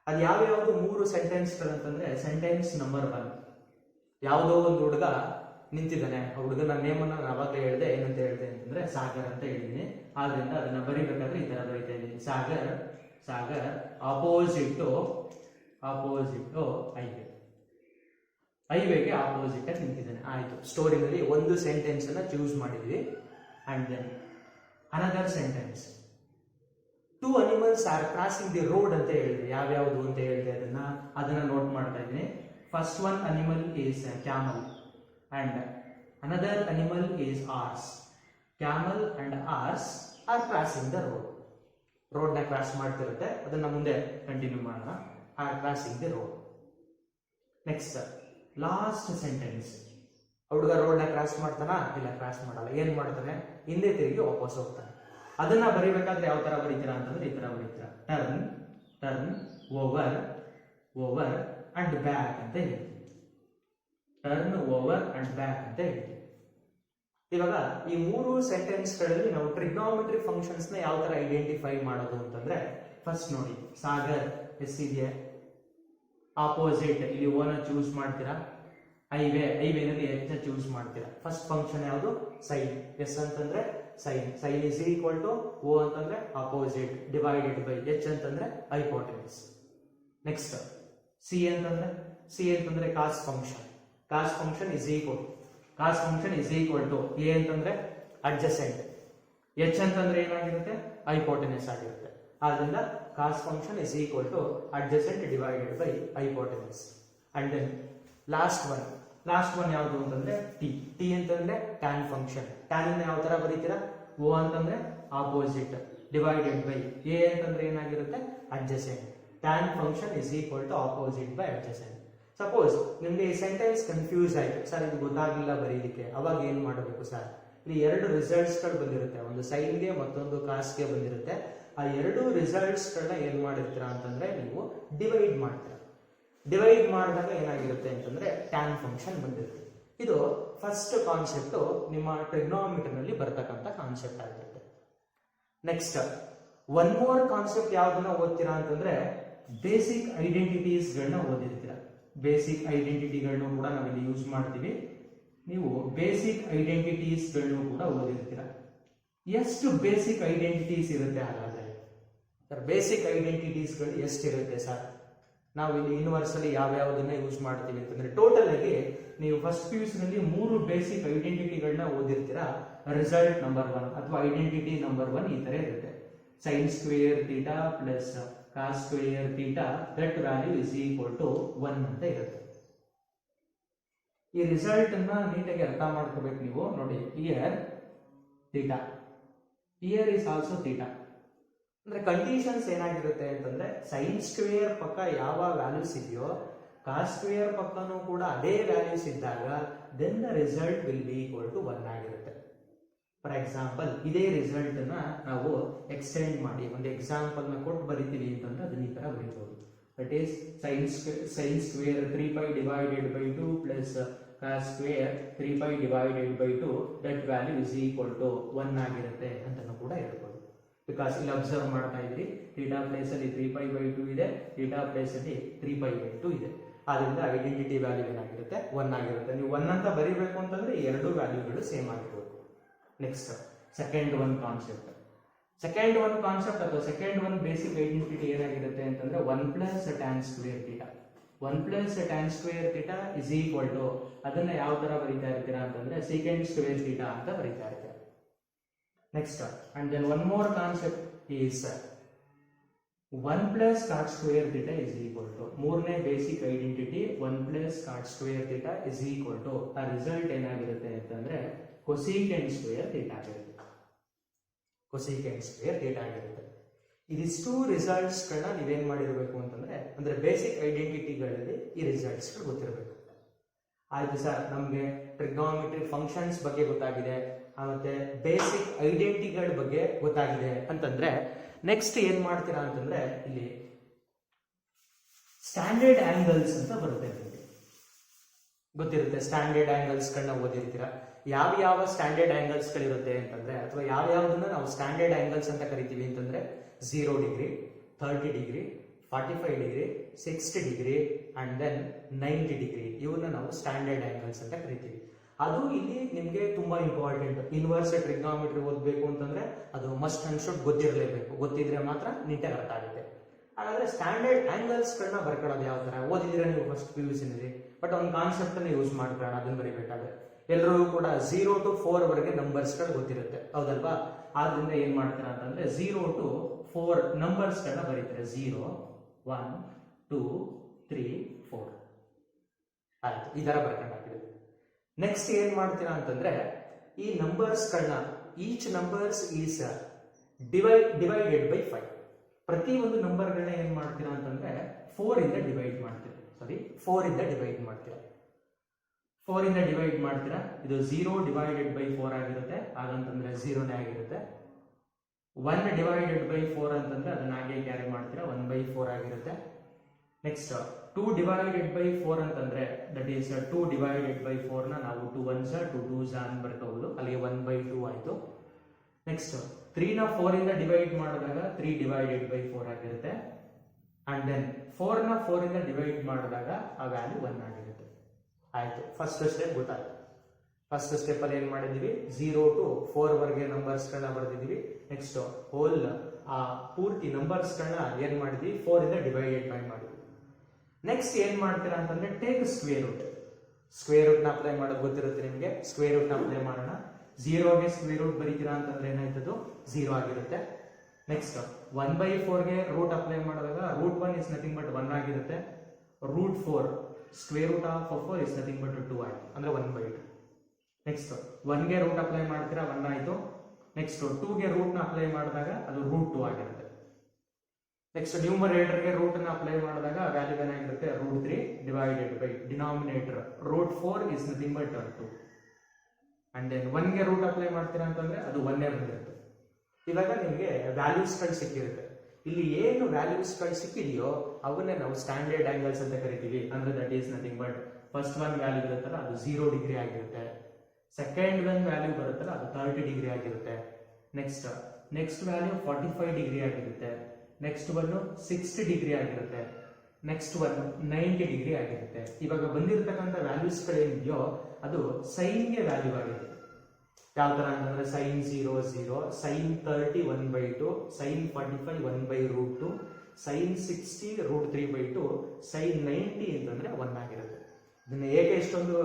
ಅದು ಯಾವ್ಯಾವ್ದು 3 ಸೆಂಟೆನ್ಸ್ ಗಳಂತಂದ್ರೆ ಸೆಂಟೆನ್ಸ್ ನಂಬರ್ 1, ಯಾವುದೋ ಒಂದು ಹುಡುಗ ನಿಂತಿದ್ದಾನೆ. ಆ ಹುಡುಗನ ನೇಮನ್ನ ನಾನು ಅವಾಗಲೇ ಹೇಳಿದೆ. ಏನಂತ ಹೇಳಿದೆ ಅಂತಂದ್ರೆ ಸಾಗರ್ ಅಂತ ಹೇಳಿದೀನಿ. ಆದ್ರಿಂದ ಅದನ್ನ ಬರಿಬೇಕಾದ್ರೆ ಈ ತರ ಬರೀತಾ ಇದ್ದೀನಿ. ಸಾಗರ್ ಆಪೋಸಿಟ್ ಹೈವೇಗೆ ಆಪೋಸಿಟ್ ಆಗಿ ನಿಂತಿದ್ದಾನೆ. ಆಯ್ತು, ಸ್ಟೋರಿನಲ್ಲಿ ಒಂದು ಸೆಂಟೆನ್ಸ್ ಅನ್ನ ಚೂಸ್ ಮಾಡಿದ್ವಿ. And then another sentence, 2 animals are crossing the road ಅಂತ ಹೇಳಿದೆ. ಯಾವ್ಯಾವುದು ಅಂತ ಹೇಳಿದೆ ಅದನ್ನ ನೋಟ್ ಮಾಡ್ತಾ ಇದ್ದೀನಿ. First one animal is camel and another animal is horse. Camel and horse are crossing the road. Road na cross ಮಾಡ್ತಿರುತ್ತೆ. ಅದನ್ನ ಮುಂದೆ ಕಂಟಿನ್ಯೂ ಮಾಡೋಣ. are crossing the road. Next, last sentence. ಹುಡುಗ ರೋಡ್ ನ ಕ್ರಾಸ್ ಮಾಡ್ತಾನಾ? ಇಲ್ಲ, cross ಮಾಡಲ್ಲ. ಏನ್ ಮಾಡ್ತಾನೆ, ಹಿಂದೆ ತಿರುಗಿ ವಾಪಸ್ ಹೋಗ್ತಾನೆ. ಅದನ್ನ ಬರಿಬೇಕಾದ್ರೆ ಯಾವ ತರ ಬರೀತೀರಾ ಅಂತಂದ್ರೆ ಈ ತರ ಬರೀತೀರಾ. ಟರ್ನ್ ಓವರ್ ಅಂಡ್ ಬ್ಯಾಕ್ ಅಂತ ಹೇಳ್ತೀವಿ. ಟರ್ನ್ ಓವರ್ ಅಂಡ್ ಬ್ಯಾಕ್ ಅಂತ ಹೇಳ್ತೀವಿ. ಇವಾಗ ಈ 3 ಸೆಂಟೆನ್ಸ್ ಗಳಲ್ಲಿ ನಾವು ಟ್ರಿಗ್ನಾಮೆಟ್ರಿ ಫಂಕ್ಷನ್ಸ್ ನ ಯಾವ ತರ ಐಡೆಂಟಿಫೈ ಮಾಡೋದು ಅಂತಂದ್ರೆ, ಫಸ್ಟ್ ನೋಡಿ, ಸಾಗರ್ ಎಷ್ಟಿದೆಯಾ, ಆಪೋಸಿಟ್ ಇಲ್ಲಿ ಓನ ಚೂಸ್ ಮಾಡ್ತೀರಾ. ಹೈವೇನಲ್ಲಿ ಎಚ್ ಚೂಸ್ ಮಾಡ್ತೀರಾ. ಫಸ್ಟ್ ಫಂಕ್ಷನ್ ಯಾವುದು, ಸೈನ್. ಎಸ್ ಅಂತಂದ್ರೆ sine is equal to O ಅಂತಂದ್ರೆ ಆಪೋಸಿಟ್ ಡಿವೈಡೆಡ್ ಬೈ ಎಚ್ ಅಂತಂದ್ರೆ ಹೈಪೋಟೆನಸ್. ನೆಕ್ಸ್ಟ್ ಸಿ ಅಂತಂದ್ರೆ cos function. Cos function is equal to A ಅಂತಂದ್ರೆ ಅಡ್ಜಸೆಂಟ್, ಎಚ್ ಅಂತಂದ್ರೆ ಏನಾಗಿರುತ್ತೆ, ಹೈಪೋಟೆನಸ್ ಆಗಿರುತ್ತೆ. ಆದ್ರಿಂದ cos function is equal to adjacent divided by hypotenuse. And then last one ಯಾವುದು ಅಂತಂದ್ರೆ T ಅಂತಂದ್ರೆ ಟ್ಯಾನ್ ಫಂಕ್ಷನ್. ಟ್ಯಾನ್ ಯಾವ ತರ ಬರೀತೀರಾ, ಓ ಅಂತಂದ್ರೆ ಆಪೋಸಿಟ್ ಡಿವೈಡೆಡ್ ಬೈ ಎ ಅಂತಂದ್ರೆ ಏನಾಗಿರುತ್ತೆ adjacent. Tan function is equal to opposite by adjacent. Suppose ನಿಮ್ಗೆ ಈ ಸೆಂಟೆನ್ಸ್ ಕನ್ಫ್ಯೂಸ್ ಆಯ್ತು, ಸರ್ ಇದು ಗೊತ್ತಾಗಿಲ್ಲ ಬರೀಲಿಕ್ಕೆ, ಅವಾಗ ಏನ್ ಮಾಡಬೇಕು ಸರ್? ಇಲ್ಲಿ ಎರಡು ರಿಸಲ್ಟ್ಸ್ ಗಳು ಬಂದಿರುತ್ತೆ, ಒಂದು ಸೈನ್ಗೆ ಮತ್ತೊಂದು ಕಾಸ್ಗೆ ಬಂದಿರುತ್ತೆ. ಆ ಎರಡು ರಿಸಲ್ಟ್ಸ್ ಗಳನ್ನ ಏನ್ ಮಾಡಿರ್ತೀರಾ ಅಂತಂದ್ರೆ ನೀವು ಡಿವೈಡ್ ಮಾಡ್ತೀರಾ. ಡಿವೈಡ್ ಮಾಡಿದಾಗ ಏನಾಗಿರುತ್ತೆ ಅಂತಂದ್ರೆ ಟ್ಯಾನ್ ಫಂಕ್ಷನ್ ಬಂದಿರುತ್ತೆ. ಇದು ಫಸ್ಟ್ ಕಾನ್ಸೆಪ್ಟ್ ನಿಮ್ಮ ಟ್ರಿಗ್ನೋಮೆಟ್ರಿ ನಲ್ಲಿ ಬರ್ತಕ್ಕಂಥ ಕಾನ್ಸೆಪ್ಟ್ ಆಗಿರುತ್ತೆ. ನೆಕ್ಸ್ಟ್ ಒನ್ ಮೋರ್ ಕಾನ್ಸೆಪ್ಟ್ ಯಾವ್ದನ್ನ ಓದ್ತೀರಾ ಅಂತಂದ್ರೆ ಬೇಸಿಕ್ ಐಡೆಂಟಿಟೀಸ್ ಗಳನ್ನ ಓದಿರ್ತೀರಾ. ಬೇಸಿಕ್ ಐಡೆಂಟಿಟಿಗಳನ್ನು ಕೂಡ ನಾವಿಲ್ಲಿ ಯೂಸ್ ಮಾಡ್ತೀವಿ. ನೀವು ಬೇಸಿಕ್ ಐಡೆಂಟಿಟೀಸ್ ಗಳನ್ನು ಕೂಡ ಓದಿರ್ತೀರಾ. ಎಷ್ಟು ಬೇಸಿಕ್ ಐಡೆಂಟಿಟೀಸ್ ಇರುತ್ತೆ ಹಾಗಾದ್ರೆ? ಸರ್ ಬೇಸಿಕ್ ಐಡೆಂಟಿಟೀಸ್ ಗಳು ಎಷ್ಟಿರುತ್ತೆ ಸರ್? ನಾವು ಇಲ್ಲಿ ಯೂನಿವರ್ಸಲ್ಲಿ ಯಾವ್ಯಾವುದನ್ನ ಯೂಸ್ ಮಾಡ್ತೀವಿ ಅಂತಂದ್ರೆ ಟೋಟಲ್ ಆಗಿ ನೀವು ಫಸ್ಟ್ PUC ನಲ್ಲಿ 3 ಬೇಸಿಕ್ ಐಡೆಂಟಿಟಿಗಳನ್ನ ಓದಿರ್ತೀರಾ. ರಿಸಲ್ಟ್ ನಂಬರ್ 1 ಅಥವಾ ಐಡೆಂಟಿಟಿ ನಂಬರ್ 1 ಈ ತರ ಇರುತ್ತೆ. Sine square theta plus cos square theta that value is equal to 1 ಅಂತ ಇರುತ್ತೆ. ಈ ರಿಸಲ್ಟ್ ಅನ್ನ ನೀಟಾಗಿ ಅರ್ಥ ಮಾಡ್ಕೋಬೇಕು ನೀವು. ನೋಡಿ, here theta, here is also theta. ಅಂದ್ರೆ ಕಂಡೀಷನ್ಸ್ ಏನಾಗಿರುತ್ತೆ ಅಂತಂದ್ರೆ ಸೈನ್ ಸ್ಕ್ವೇರ್ ಪಕ್ಕ ಯಾವ ವ್ಯಾಲ್ಯೂಸ್ ಇದೆಯೋ ಕಾಸ್ ಸ್ಕ್ವೇರ್ ಪಕ್ಕನೂ ಕೂಡ ಅದೇ ವ್ಯಾಲ್ಯೂಸ್ ಇದ್ದಾಗ then the result will be equal to 1 ಆಗಿರುತ್ತೆ. ಫಾರ್ ಎಕ್ಸಾಂಪಲ್ ಇದೇ ರಿಸಲ್ಟ್ ಅನ್ನ ನಾವು ಎಕ್ಸ್ಟೆಂಡ್ ಮಾಡಿ ಒಂದು ಎಕ್ಸಾಂಪಲ್ ನ ಕೊಟ್ಟು ಬರಿತೀವಿ ಅಂತಂದ್ರೆ ಅದನ್ನ ಈ ತರ ಬರೀಬಹುದು. That is sine square 3π divided by 2 plus cos square 3π divided by 2 that value is equal to 1 ಆಗಿರುತ್ತೆ ಅಂತನೂ ಕೂಡ ಹೇಳ್ಬೋದು. ಬಿಕಾಸ್ ಇಲ್ಲಿ ಅಬ್ಸರ್ವ್ ಮಾಡ್ತಾ ಇದ್ರಿ ಥೀಟಾ ಪ್ಲೇಸ್ ಅಲ್ಲಿ 3π/2 ಇದೆ, ಥೀಟಾ ಪ್ಲೇಸ್ ಅಲ್ಲಿ 3π/2 ಇದೆ. ಆದ್ರಿಂದ ಐಡೆಂಟಿಟಿ ವ್ಯಾಲ್ಯೂ ಏನಾಗಿರುತ್ತೆ 1 ಆಗಿರುತ್ತೆ. ನೀವು 1 ಅಂತ ಬರೀಬೇಕು ಅಂತಂದ್ರೆ ಈ ಎರಡು ವ್ಯಾಲ್ಯೂಗಳು ಸೇಮ್ ಆಗಿರಬೇಕು. ನೆಕ್ಸ್ಟ್ ಸೆಕೆಂಡ್ ಒನ್ ಕಾನ್ಸೆಪ್ಟ್ ಅಥವಾ ಸೆಕೆಂಡ್ ಒನ್ ಬೇಸಿಕ್ ಐಡೆಂಟಿಟಿ ಏನಾಗಿರುತ್ತೆ ಅಂತಂದ್ರೆ 1 plus tan square theta. 1 plus tan square theta is equal to ಅದನ್ನ ಯಾವ ತರ ಬರೀತಾ ಇರ್ತೀರಾ ಅಂತಂದ್ರೆ ಸೆಕೆಂಡ್ ಸ್ಕ್ವೇರ್ ಥೀಟಾ ಅಂತ ಬರೀತಾ ಇರ್ತೀರಾ. Next, and then one more concept is 1 plus cot square theta is equal to ಮೂರನೇ basic identity 1 plus cot square theta is equal to ಆ ರಿಸಲ್ಟ್ ಏನಾಗಿರುತ್ತೆ ಅಂತಂದ್ರೆ cosecant square theta ಆಗಿರುತ್ತೆ. cosecant square theta ಆಗಿರುತ್ತೆ. ಇದಿಷ್ಟು ರಿಸಲ್ಟ್ಸ್ ಗಳನ್ನ ನೀವೇನ್ ಮಾಡಿರಬೇಕು ಅಂತಂದ್ರೆ ಅಂದ್ರೆ ಬೇಸಿಕ್ ಐಡೆಂಟಿಟಿಗಳಲ್ಲಿ ಈ ರಿಸಲ್ಟ್ಸ್ ಗಳು ಗೊತ್ತಿರಬೇಕು. ಆಯ್ತು ಸರ್, ನಮ್ಗೆ ಟ್ರಿಗ್ನೋಮೆಟ್ರಿ ಫಂಕ್ಷನ್ಸ್ ಬಗ್ಗೆ ಗೊತ್ತಾಗಿದೆ, ಮತ್ತೆ ಬೇಸಿಕ್ ಐಡೆಂಟಿಟಿಗಳ ಬಗ್ಗೆ ಗೊತ್ತಾಗಿದೆ ಅಂತಂದ್ರೆ ನೆಕ್ಸ್ಟ್ ಏನ್ ಮಾಡ್ತೀರಾ ಅಂತಂದ್ರೆ ಇಲ್ಲಿ ಸ್ಟ್ಯಾಂಡರ್ಡ್ ಆಂಗಲ್ಸ್ ಅಂತ ಬರುತ್ತೆ. ಗೊತ್ತಿರುತ್ತೆ, ಸ್ಟ್ಯಾಂಡರ್ಡ್ ಆಂಗಲ್ಸ್ ಗಳನ್ನ ಓದಿರ್ತೀರಾ. ಯಾವ ಸ್ಟ್ಯಾಂಡರ್ಡ್ ಆಂಗಲ್ಸ್ ಗಳಿರುತ್ತೆ ಅಂತಂದ್ರೆ ಅಥವಾ ಯಾವ್ಯಾವ್ದನ್ನ ನಾವು ಸ್ಟ್ಯಾಂಡರ್ಡ್ ಆಂಗಲ್ಸ್ ಅಂತ ಕರಿತೀವಿ ಅಂತಂದ್ರೆ 0 degree, 30 degree, 45 degree, 60 degree and then 90 degree. ಇವನ್ನ ನಾವು ಸ್ಟ್ಯಾಂಡರ್ಡ್ ಆಂಗಲ್ಸ್ ಅಂತ ಕರಿತೀವಿ. ಅದು ಇಲ್ಲಿ ನಿಮ್ಗೆ ತುಂಬಾ ಇಂಪಾರ್ಟೆಂಟ್. ಇನ್ವರ್ಸ್ ಟ್ರಿಗ್ನೋಮೆಟ್ರಿ ಓದಬೇಕು ಅಂತಂದ್ರೆ ಅದು ಮಸ್ಟ್ ಅಂಡ್ ಶುಡ್ ಗೊತ್ತಿರಲೇಬೇಕು. ಗೊತ್ತಿದ್ರೆ ಮಾತ್ರ ನೀಟಾಗಿ ಅರ್ಥ ಆಗುತ್ತೆ. ಹಾಗಾದ್ರೆ ಸ್ಟ್ಯಾಂಡರ್ಡ್ ಆಂಗಲ್ಸ್ ಗಳನ್ನ ಬರ್ಕೊಳ್ಳೋದು ಯಾವ ತರ ಓದಿದ್ರೆ ನೀವು ಫಸ್ಟ್ PUC ನಲ್ಲಿ, ಬಟ್ ಒಂದು ಕಾನ್ಸೆಪ್ಟ್ ಅನ್ನು ಯೂಸ್ ಮಾಡ್ಕೊಳ್ಳೋಣ ಅದನ್ನ ಬರೀಬೇಕಾದ್ರೆ. ಎಲ್ಲರಿಗೂ ಕೂಡ 0 to 4 ವರೆಗೆ ನಂಬರ್ಸ್ ಗಳು ಗೊತ್ತಿರುತ್ತೆ, ಹೌದಲ್ವಾ? ಆದ್ರಿಂದ ಏನ್ ಮಾಡ್ತೀರಾ ಅಂತಂದ್ರೆ 0 to 4 ನಂಬರ್ಸ್ ಗಳನ್ನ ಬರೀತಾರೆ. 0, 1, 2, 3, 4 ಆಯ್ತು, ಈ ತರ ಬರ್ಕೊಂಡಾಗಿದೆ. ನೆಕ್ಸ್ಟ್ ಏನ್ ಮಾಡ್ತೀರಾ ಅಂತಂದ್ರೆ ಈ ನಂಬರ್ಸ್ ಗಳನ್ನ each numbers is divided by 5. ಪ್ರತಿ ಒಂದು ನಂಬರ್ ಗಳನ್ನ ಏನ್ ಮಾಡ್ತೀರಾ ಅಂತಂದ್ರೆ 4 ಇಂದ ಡಿವೈಡ್ ಮಾಡ್ತೀರಾ. 4 ಇಂದ ಡಿವೈಡ್ ಮಾಡ್ತೀರಾ. 4 ಇಂದ ಡಿವೈಡ್ ಮಾಡ್ತೀರಾ. ಇದು 0 ಡಿವೈಡೆಡ್ ಬೈ 4 ಆಗಿರುತ್ತೆ, ಹಾಗಂತಂದ್ರೆ 0ನೇ ಆಗಿರುತ್ತೆ. 1 ಡಿವೈಡೆಡ್ ಬೈ 4 ಅಂತಂದ್ರೆ ಅದನ್ನ ಹಾಗೆ ಕ್ಯಾರಿ ಮಾಡ್ತೀರಾ, 1/4 ಆಗಿರುತ್ತೆ. ನೆಕ್ಸ್ಟ್ 2 ಡಿವೈಡೆಡ್ ಬೈ 4 ಅಂತಂದ್ರೆ ದಟ್ ಈಸ್ 2 ಡಿವೈಡೆಡ್ ಬೈ 4 ನ ನಾವು 2 1s 2 2s ಅಂತ ಬರ್ಕೋಬಹುದು, ಅಲ್ಲಿಗೆ 1/2 ಆಯ್ತು. ನೆಕ್ಸ್ಟ್ 3 ನ 4 ಇಂದ ಡಿವೈಡ್ ಮಾಡಿದಾಗ 3 ಡಿವೈಡೆಡ್ ಬೈ 4 ಆಗಿರುತ್ತೆ. ಅಂಡ್ ದೆನ್ 4 ನ 4 ಇಂದ ಡಿವೈಡ್ ಮಾಡಿದಾಗ ಆ ವ್ಯಾಲ್ಯೂ 1 ಆಗಿರುತ್ತೆ. ಆಯ್ತು, ಫಸ್ಟ್ ಸ್ಟೆಪ್ ಗೊತ್ತಾಯ್ತು. ಫಸ್ಟ್ ಸ್ಟೆಪ್ ಅಲ್ಲಿ ಏನ್ ಮಾಡಿದೀವಿ, 0 to 4 ವರೆಗೆ ನಂಬರ್ಸ್ ಗಳನ್ನ ಬರ್ದಿದೀವಿ. ನೆಕ್ಸ್ಟ್ ಹೋಲ್ ಆ ಪೂರ್ತಿ ನಂಬರ್ಸ್ ಗಳನ್ನ ಏನ್ ಮಾಡಿದ್ವಿ, 4 ಇಂದ ಡಿವೈಡೆಡ್ ಬೈ ಮಾಡಿದ್ವಿ. ನೆಕ್ಸ್ಟ್ ಏನ್ ಮಾಡ್ತೀರಾ ಅಂತಂದ್ರೆ take square root. Square root ನ ಅಪ್ಲೈ ಮಾಡೋದು ಗೊತ್ತಿರುತ್ತೆ ನಿಮಗೆ. ಸ್ಕ್ವೇರ್ ರೂಟ್ ನ ಅಪ್ಲೈ ಮಾಡೋಣ. 0ಗೆ ಸ್ಕ್ವೇರ್ ರೂಟ್ ಬರೀತೀರಾ ಅಂತಂದ್ರೆ ಏನಾಯ್ತದು 0 ಆಗಿರುತ್ತೆ. ನೆಕ್ಸ್ಟ್ 1/4 ಗೆ ರೂಟ್ ಅಪ್ಲೈ ಮಾಡಿದಾಗ ರೂಟ್ 1 ಇಸ್ ನಥಿಂಗ್ ಬಟ್ 1 ಆಗಿರುತ್ತೆ. Root 4 square root of 4 is nothing but 2 ಆಯ್ತು, ಅಂದ್ರೆ 1/2. ನೆಕ್ಸ್ಟ್ 1 ಗೆ ರೂಟ್ ಅಪ್ಲೈ ಮಾಡ್ತೀರಾ, 1 ಆಯ್ತು. ನೆಕ್ಸ್ಟ್ 2ಗೆ ರೂಟ್ನ ಅಪ್ಲೈ ಮಾಡಿದಾಗ ಅದು √2 ಆಗಿರುತ್ತೆ. ನೆಕ್ಸ್ಟ್ ನ್ಯೂಮರೇಟರ್ಗೆ ರೂಟ್ನ ಅಪ್ಲೈ ಮಾಡಿದಾಗ ವ್ಯಾಲ್ಯೂ ಏನಾಗಿರುತ್ತೆ √3 divided by denominator √4 is nothing but 2. And then 1ಗೆ ರೂಟ್ ಅಪ್ಲೈ ಮಾಡ್ತೀರಾ ಅಂತಂದ್ರೆ ಅದು 1 ಬಂದಿರುತ್ತೆ. ಇವಾಗ ನಿಮಗೆ ವ್ಯಾಲ್ಯೂಸ್ಗಳು ಸಿಕ್ಕಿರುತ್ತೆ. ಇಲ್ಲಿ ಏನು ವ್ಯಾಲ್ಯೂಸ್ಗಳು ಸಿಕ್ಕಿದೆಯೋ ಅವನ್ನೇ ನಾವು ಸ್ಟ್ಯಾಂಡರ್ಡ್ ಆಂಗಲ್ಸ್ ಅಂತ ಕರಿತೀವಿ. ಅಂದ್ರೆ that is nothing but first one value ಇರುತ್ತಲ್ಲ ಅದು 0 ಡಿಗ್ರಿ ಆಗಿರುತ್ತೆ. ಸೆಕೆಂಡ್ ಒನ್ ವ್ಯಾಲ್ಯೂ ಬರುತ್ತಲ್ಲ ಅದು 30 ಡಿಗ್ರಿ ಆಗಿರುತ್ತೆ. ನೆಕ್ಸ್ಟ್ ವ್ಯಾಲ್ಯೂ 45 ಡಿಗ್ರಿ ಆಗಿರುತ್ತೆ. ನೆಕ್ಸ್ಟ್ ಒನ್ 60 ಡಿಗ್ರಿ ಆಗಿರುತ್ತೆ. ನೆಕ್ಸ್ಟ್ ಒನ್ 90 ಡಿಗ್ರಿ ಆಗಿರುತ್ತೆ. ಇವಾಗ ಬಂದಿರತಕ್ಕಂಥ ವ್ಯಾಲ್ಯೂಸ್ಗಳೇನಿದೆಯೋ ಅದು ಸೈನ್ಗೆ ವ್ಯಾಲ್ಯೂ ಆಗಿರುತ್ತೆ. ಯಾವ ತರ ಅಂತಂದ್ರೆ sin 0 0, sin 30 1/2, sin 45 1/√2, sin 60 √3/2, sin 90 ಅಂತಂದ್ರೆ 1 ಆಗಿರುತ್ತೆ. ಇದನ್ನ ಏಕೆ ಇಷ್ಟೊಂದು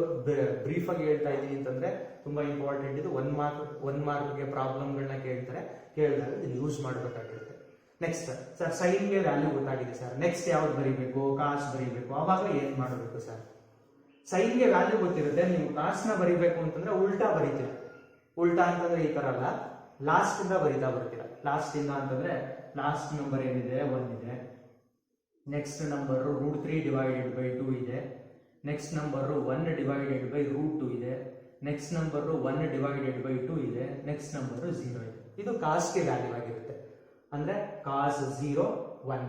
ಬ್ರೀಫ್ ಆಗಿ ಹೇಳ್ತಾ ಇದ್ದೀನಿ ಅಂತಂದ್ರೆ ತುಂಬಾ ಇಂಪಾರ್ಟೆಂಟ್ ಇದು. 1 ಮಾರ್ಕ್ಗೆ ಪ್ರಾಬ್ಲಮ್ಗಳನ್ನ ಕೇಳಿದಾಗ ಇದನ್ನ ಯೂಸ್ ಮಾಡಬೇಕಾಗಿರುತ್ತೆ. ನೆಕ್ಸ್ಟ್ ಸರ್ ಸೈನ್ಗೆ ವ್ಯಾಲ್ಯೂ ಗೊತ್ತಾಗಿದೆ ಸರ್, ನೆಕ್ಸ್ಟ್ ಯಾವ್ದು ಬರೀಬೇಕು, ಕಾಸ್ ಬರೀಬೇಕು, ಅವಾಗ ಏನ್ ಮಾಡಬೇಕು ಸರ್? ಸೈನ್ಗೆ ವ್ಯಾಲ್ಯೂ ಗೊತ್ತಿರುತ್ತೆ, ನೀವು ಕಾಸ್ನ ಬರೀಬೇಕು ಅಂತಂದ್ರೆ ಉಲ್ಟಾ ಬರೀತೀರ. ಉಲ್ಟಾ ಅಂತಂದ್ರೆ ಈ ತರ ಅಲ್ಲ, ಲಾಸ್ಟ್ ಇಂದ ಬರೀತಾ ಬರ್ತೀರ. ಲಾಸ್ಟ್ ಇಂದ ಅಂತಂದ್ರೆ ಲಾಸ್ಟ್ ನಂಬರ್ ಏನಿದೆ 1 ಇದೆ. ನೆಕ್ಸ್ಟ್ ನಂಬರ್ √3 ಡಿವೈಡೆಡ್ ಬೈ 2 ಇದೆ. ನೆಕ್ಸ್ಟ್ ನಂಬರ್ 1 ಡಿವೈಡೆಡ್ ಬೈ √2 ಇದೆ. ನೆಕ್ಸ್ಟ್ ನಂಬರ್ 1 ಡಿವೈಡೆಡ್ ಬೈ 2 ಇದೆ. ನೆಕ್ಸ್ಟ್ ನಂಬರ್ 0 ಇದೆ. ಇದು ಕಾಸ್ಗೆ ವ್ಯಾಲ್ಯೂ ಆಗಿರುತ್ತೆ. ಅಂದ್ರೆ cos 0 1,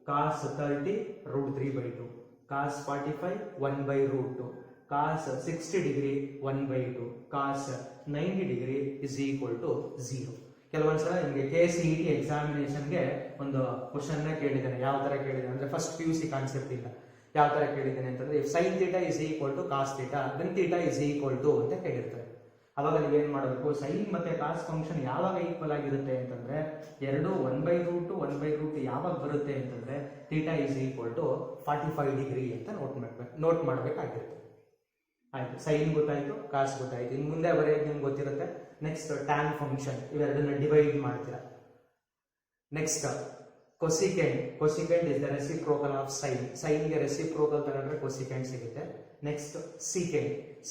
cos 30 √3/2, cos 45 1/√2, cos 60 degree 1/2, cos 90 degree is equal to 0. ಕೆಲವೊಂದ್ಸಲ ನಿಮಗೆ KCET ಎಕ್ಸಾಮಿನೇಷನ್ಗೆ ಒಂದು ಕ್ವಶನ್ ಕೇಳಿದ್ದಾನೆ. ಯಾವ ತರ ಕೇಳಿದ್ದಾನೆ ಅಂದ್ರೆ ಫಸ್ಟ್ PUC ಕಾನ್ಸೆಪ್ಟ್ ಇಲ್ಲ. ಯಾವ ತರ ಕೇಳಿದ್ದಾನೆ ಅಂತಂದ್ರೆ sin θ is equal to cos θ, then θ is equal to ಅಂತ ಕೇಳಿರ್ತಾರೆ. ಅವಾಗ ನೀವೇನ್ ಮಾಡಬೇಕು, ಸೈನ್ ಮತ್ತೆ ಕಾಸ್ ಫಂಕ್ಷನ್ ಯಾವಾಗ ಈಕ್ವಲ್ ಆಗಿರುತ್ತೆ ಅಂತಂದ್ರೆ ಎರಡು 1/√2 1/√2 ಯಾವಾಗ ಬರುತ್ತೆ ಅಂತಂದ್ರೆ θ ಇಸ್ ಈಕ್ವಲ್ ಟು 45 ಡಿಗ್ರಿ ಅಂತ ನೋಟ್ ಮಾಡಬೇಕಾಗಿರುತ್ತೆ. ಆಯ್ತು, ಸೈನ್ ಗೊತ್ತಾಯ್ತು, ಕಾಸ್ ಗೊತ್ತಾಯ್ತು. ಇನ್ನು ಮುಂದೆ ಬರೆಯೋದು ನಿಮ್ಗೆ ಗೊತ್ತಿರುತ್ತೆ. ನೆಕ್ಸ್ಟ್ ಟ್ಯಾನ್ ಫಂಕ್ಷನ್, ಇವೆರಡನ್ನ ಡಿವೈಡ್ ಮಾಡ್ತೀರಾ. Next cosecant is the reciprocal of sine. ಸೈನ್ಗೆ ರೆಸಿಪ್ರೋಕಲ್ ತಗೊಂಡ್ರೆ ಕೊಸಿಕೆಂಟ್ ಸಿಗುತ್ತೆ. Next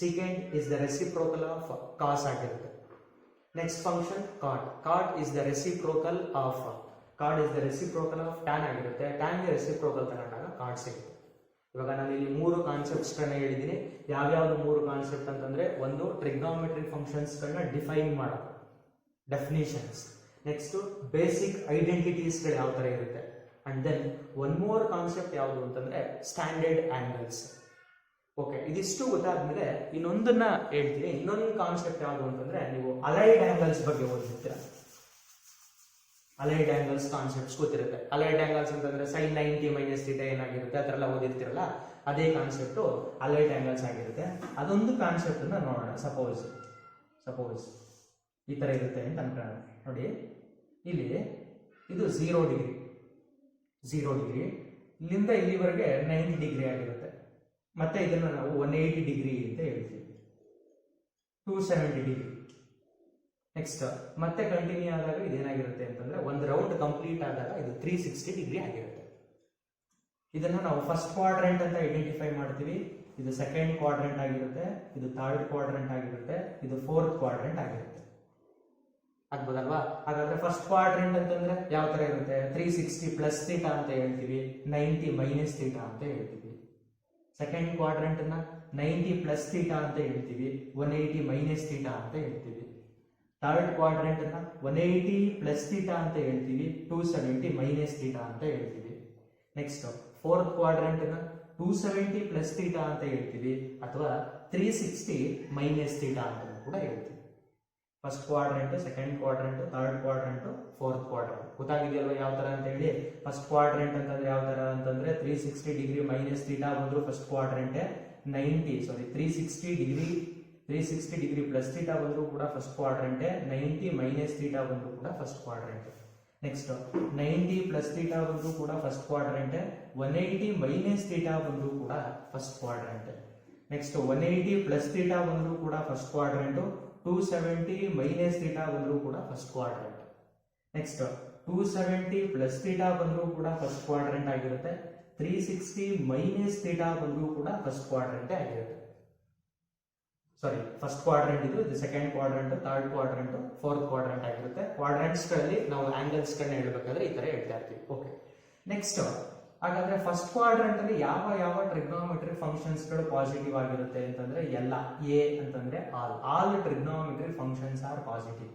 secant is the reciprocal of cos ಆಗಿರುತ್ತೆ. Next function cot is the reciprocal of tan ಆಗಿರುತ್ತೆ. ಟ್ಯಾನ್ಗೆ ರೆಸಿಪ್ರೋಕಲ್ ತಗೊಂಡಾಗ ಕಾಟ್ ಸಿಗುತ್ತೆ. ಇವಾಗ ನಾನು ಇಲ್ಲಿ 3 ಕಾನ್ಸೆಪ್ಟ್ಸ್ ಗಳನ್ನ ಹೇಳಿದ್ದೀನಿ. ಯಾವ್ಯಾವ್ದು 3 ಕಾನ್ಸೆಪ್ಟ್ ಅಂತಂದ್ರೆ, ಒಂದು ಟ್ರಿಗ್ನೋಮೆಟ್ರಿ ಫಂಕ್ಷನ್ಸ್ ಗಳನ್ನ ಡಿಫೈನ್ ಮಾಡೋದು, ಡೆಫಿನಿಷನ್ಸ್. ನೆಕ್ಸ್ಟ್ ಬೇಸಿಕ್ ಐಡೆಂಟಿಟೀಸ್ ಗಳು ಯಾವ ತರ ಇರುತ್ತೆ. And then one more concept ಯಾವುದು ಅಂತಂದ್ರೆ ಸ್ಟ್ಯಾಂಡರ್ಡ್ ಆಂಗಲ್ಸ್. ಓಕೆ, ಇದಿಷ್ಟು ಗೊತ್ತಾದ್ಮೇಲೆ ಇನ್ನೊಂದನ್ನ ಹೇಳ್ತೀನಿ. ಇನ್ನೊಂದು ಕಾನ್ಸೆಪ್ಟ್ ಯಾವುದು ಅಂತಂದ್ರೆ, ನೀವು ಅಲೈಡ್ ಆಂಗಲ್ಸ್ ಬಗ್ಗೆ ಓದಿರ್ತೀರ. ಅಲೈಡ್ ಆಂಗಲ್ಸ್ ಕಾನ್ಸೆಪ್ಟ್ಸ್ ಗೊತ್ತಿರುತ್ತೆ. ಅಲೈಡ್ ಆಂಗಲ್ಸ್ ಅಂತಂದ್ರೆ sin 90 - θ ಏನಾಗಿರುತ್ತೆ ಆ ತರ ಎಲ್ಲ ಓದಿರ್ತಿರಲ್ಲ, ಅದೇ ಕಾನ್ಸೆಪ್ಟ್ ಅಲೈಡ್ ಆಂಗಲ್ಸ್ ಆಗಿರುತ್ತೆ. ಅದೊಂದು ಕಾನ್ಸೆಪ್ಟ್ ಅನ್ನ ನೋಡೋಣ. ಸಪೋಸ್ ಈ ತರ ಇರುತ್ತೆ ಅಂತ ಅನ್ಕೊಳ್ಳೋಣ. ನೋಡಿ, ಇಲ್ಲಿ ಇದು 0 ಡಿಗ್ರಿ, ಇಲ್ಲಿಂದ ಇಲ್ಲಿವರೆಗೆ 90 ಡಿಗ್ರಿ ಆಗಿರುತ್ತೆ. ಮತ್ತೆ ಇದನ್ನ ನಾವು 180 ಡಿಗ್ರಿ ಅಂತ ಹೇಳ್ತೀವಿ, 270 ಡಿಗ್ರಿ. ನೆಕ್ಸ್ಟ್ ಮತ್ತೆ ಕಂಟಿನ್ಯೂ ಆದಾಗ ಇದೇನಾಗಿರುತ್ತೆ ಅಂತಂದ್ರೆ, ಒಂದು ರೌಂಡ್ ಕಂಪ್ಲೀಟ್ ಆದಾಗ ಇದು 360 ಡಿಗ್ರಿ ಆಗಿರುತ್ತೆ. ಇದನ್ನ ನಾವು ಫಸ್ಟ್ ಕ್ವಾಡ್ರೆಂಟ್ ಅಂತ ಐಡೆಂಟಿಫೈ ಮಾಡ್ತೀವಿ. ಇದು ಸೆಕೆಂಡ್ ಕ್ವಾಡ್ರೆಂಟ್ ಆಗಿರುತ್ತೆ, ಇದು ಥರ್ಡ್ ಕ್ವಾಡ್ರೆಂಟ್ ಆಗಿರುತ್ತೆ, ಇದು ಫೋರ್ತ್ ಕ್ವಾಡ್ರೆಂಟ್ ಆಗಿರುತ್ತೆ. ಆಗ್ಬೋದಲ್ವಾ? ಹಾಗಾದ್ರೆ ಫಸ್ಟ್ ಕ್ವಾಡ್ರೆಂಟ್ ಅಂತಂದ್ರೆ ಯಾವ ತರ ಇರುತ್ತೆ? 360 ಪ್ಲಸ್ θ ಅಂತ ಹೇಳ್ತೀವಿ, 90 ಮೈನಸ್ θ ಅಂತ ಹೇಳ್ತೀವಿ. ಸೆಕೆಂಡ್ ಕ್ವಾಡ್ರೆಂಟ್ ಅನ್ನ 90 ಪ್ಲಸ್ θ ಅಂತ ಹೇಳ್ತೀವಿ, 180 ಮೈನಸ್ θ ಅಂತ ಹೇಳ್ತೀವಿ. ಥರ್ಡ್ ಕ್ವಾಡ್ರೆಂಟ್ ಅನ್ನ 180 ಪ್ಲಸ್ θ ಅಂತ ಹೇಳ್ತೀವಿ, 270 ಮೈನಸ್ θ ಅಂತ ಹೇಳ್ತೀವಿ. ನೆಕ್ಸ್ಟ್ ಫೋರ್ತ್ ಕ್ವಾಡ್ರೆಂಟ್ ಅನ್ನ 270 ಪ್ಲಸ್ θ ಅಂತ ಹೇಳ್ತೀವಿ, ಅಥವಾ 360 ಮೈನಸ್ θ ಅಂತ ಕೂಡ ಹೇಳ್ತೀವಿ. First quadrant, second quadrant, third quadrant, fourth quadrant. ಗೊತ್ತಾಗಿದೆಯಲ್ವಾ ಯಾವ ತರ ಅಂತ ಹೇಳಿ? ಫಸ್ಟ್ ಕ್ವಾಡ್ರೆಂಟ್ ಅಂತಂದ್ರೆ ಯಾವ ತರ ಅಂತಂದ್ರೆ 360 ಡಿಗ್ರಿ ಮೈನಸ್ θ ಬಂದ್ರು ಫಸ್ಟ್ ಕ್ವಾಡ್ರೆಂಟ್, 360 ಡಿಗ್ರಿ ಪ್ಲಸ್ θ ಬಂದ್ರು ಕೂಡ ಫಸ್ಟ್ ಕ್ವಾಡ್ರೆಂಟ್, 90 ಮೈನಸ್ θ ಬಂದ್ರು ಕೂಡ ಫಸ್ಟ್ ಕ್ವಾಡ್ರೆಂಟ್. ನೆಕ್ಸ್ಟ್ 90 ಪ್ಲಸ್ θ ಬಂದ್ರು ಕೂಡ ಫಸ್ಟ್ ಕ್ವಾಡ್ರೆಂಟ್, 180 ಮೈನಸ್ θ ಬಂದ್ರು ಕೂಡ ಫಸ್ಟ್ ಕ್ವಾಡ್ರೆಂಟ್. ನೆಕ್ಸ್ಟ್ 180 ಪ್ಲಸ್ θ ಬಂದ್ರು ಕೂಡ ಫಸ್ಟ್ ಕ್ವಾಡ್ರೆಂಟ್, 270 ಮೈನಸ್ θ ಬಂದ್ರು ಕೂಡ ಫಸ್ಟ್ ಕ್ವಾಡ್ರೆಂಟ್. ನೆಕ್ಸ್ಟ್ 270 ಪ್ಲಸ್ θ ಬಂದ್ರು ಕೂಡ ಫಸ್ಟ್ ಕ್ವಾಡ್ರೆಂಟ್ ಆಗಿರುತ್ತೆ, 360 ಮೈನಸ್ θ ಬಂದ್ರು ಕೂಡ ಫಸ್ಟ್ ಕ್ವಾಡ್ರೆಂಟ್ ಆಗಿರುತ್ತೆ. ಸಾರಿ ಫಸ್ಟ್ ಕ್ವಾಡ್ರೆಂಟ್ ಇದು second quadrant, third quadrant, fourth quadrant ಆಗಿರುತ್ತೆ. ಕ್ವಾಡ್ರೆಂಟ್ಸ್ ಗಳಲ್ಲಿ ನಾವು ಆಂಗಲ್ಸ್ ಗಳನ್ನ ಹೇಳ್ಬೇಕಾದ್ರೆ ಈ ತರ ಹೇಳ್ತಾ ಇರ್ತೀವಿ. ಓಕೆ, ನೆಕ್ಸ್ಟ್ ಹಾಗಾದ್ರೆ ಫಸ್ಟ್ ಕ್ವಾಡ್ರೆಂಟ್ ಅಲ್ಲಿ ಯಾವ ಯಾವ ಟ್ರಿಗ್ನೋಮೆಟ್ರಿ ಫಂಕ್ಷನ್ಸ್ ಗಳು ಪಾಸಿಟಿವ್ ಆಗಿರುತ್ತೆ ಅಂತಂದ್ರೆ ಎಲ್ಲ. ಎ ಅಂತಂದ್ರೆ all trigonometry functions are positive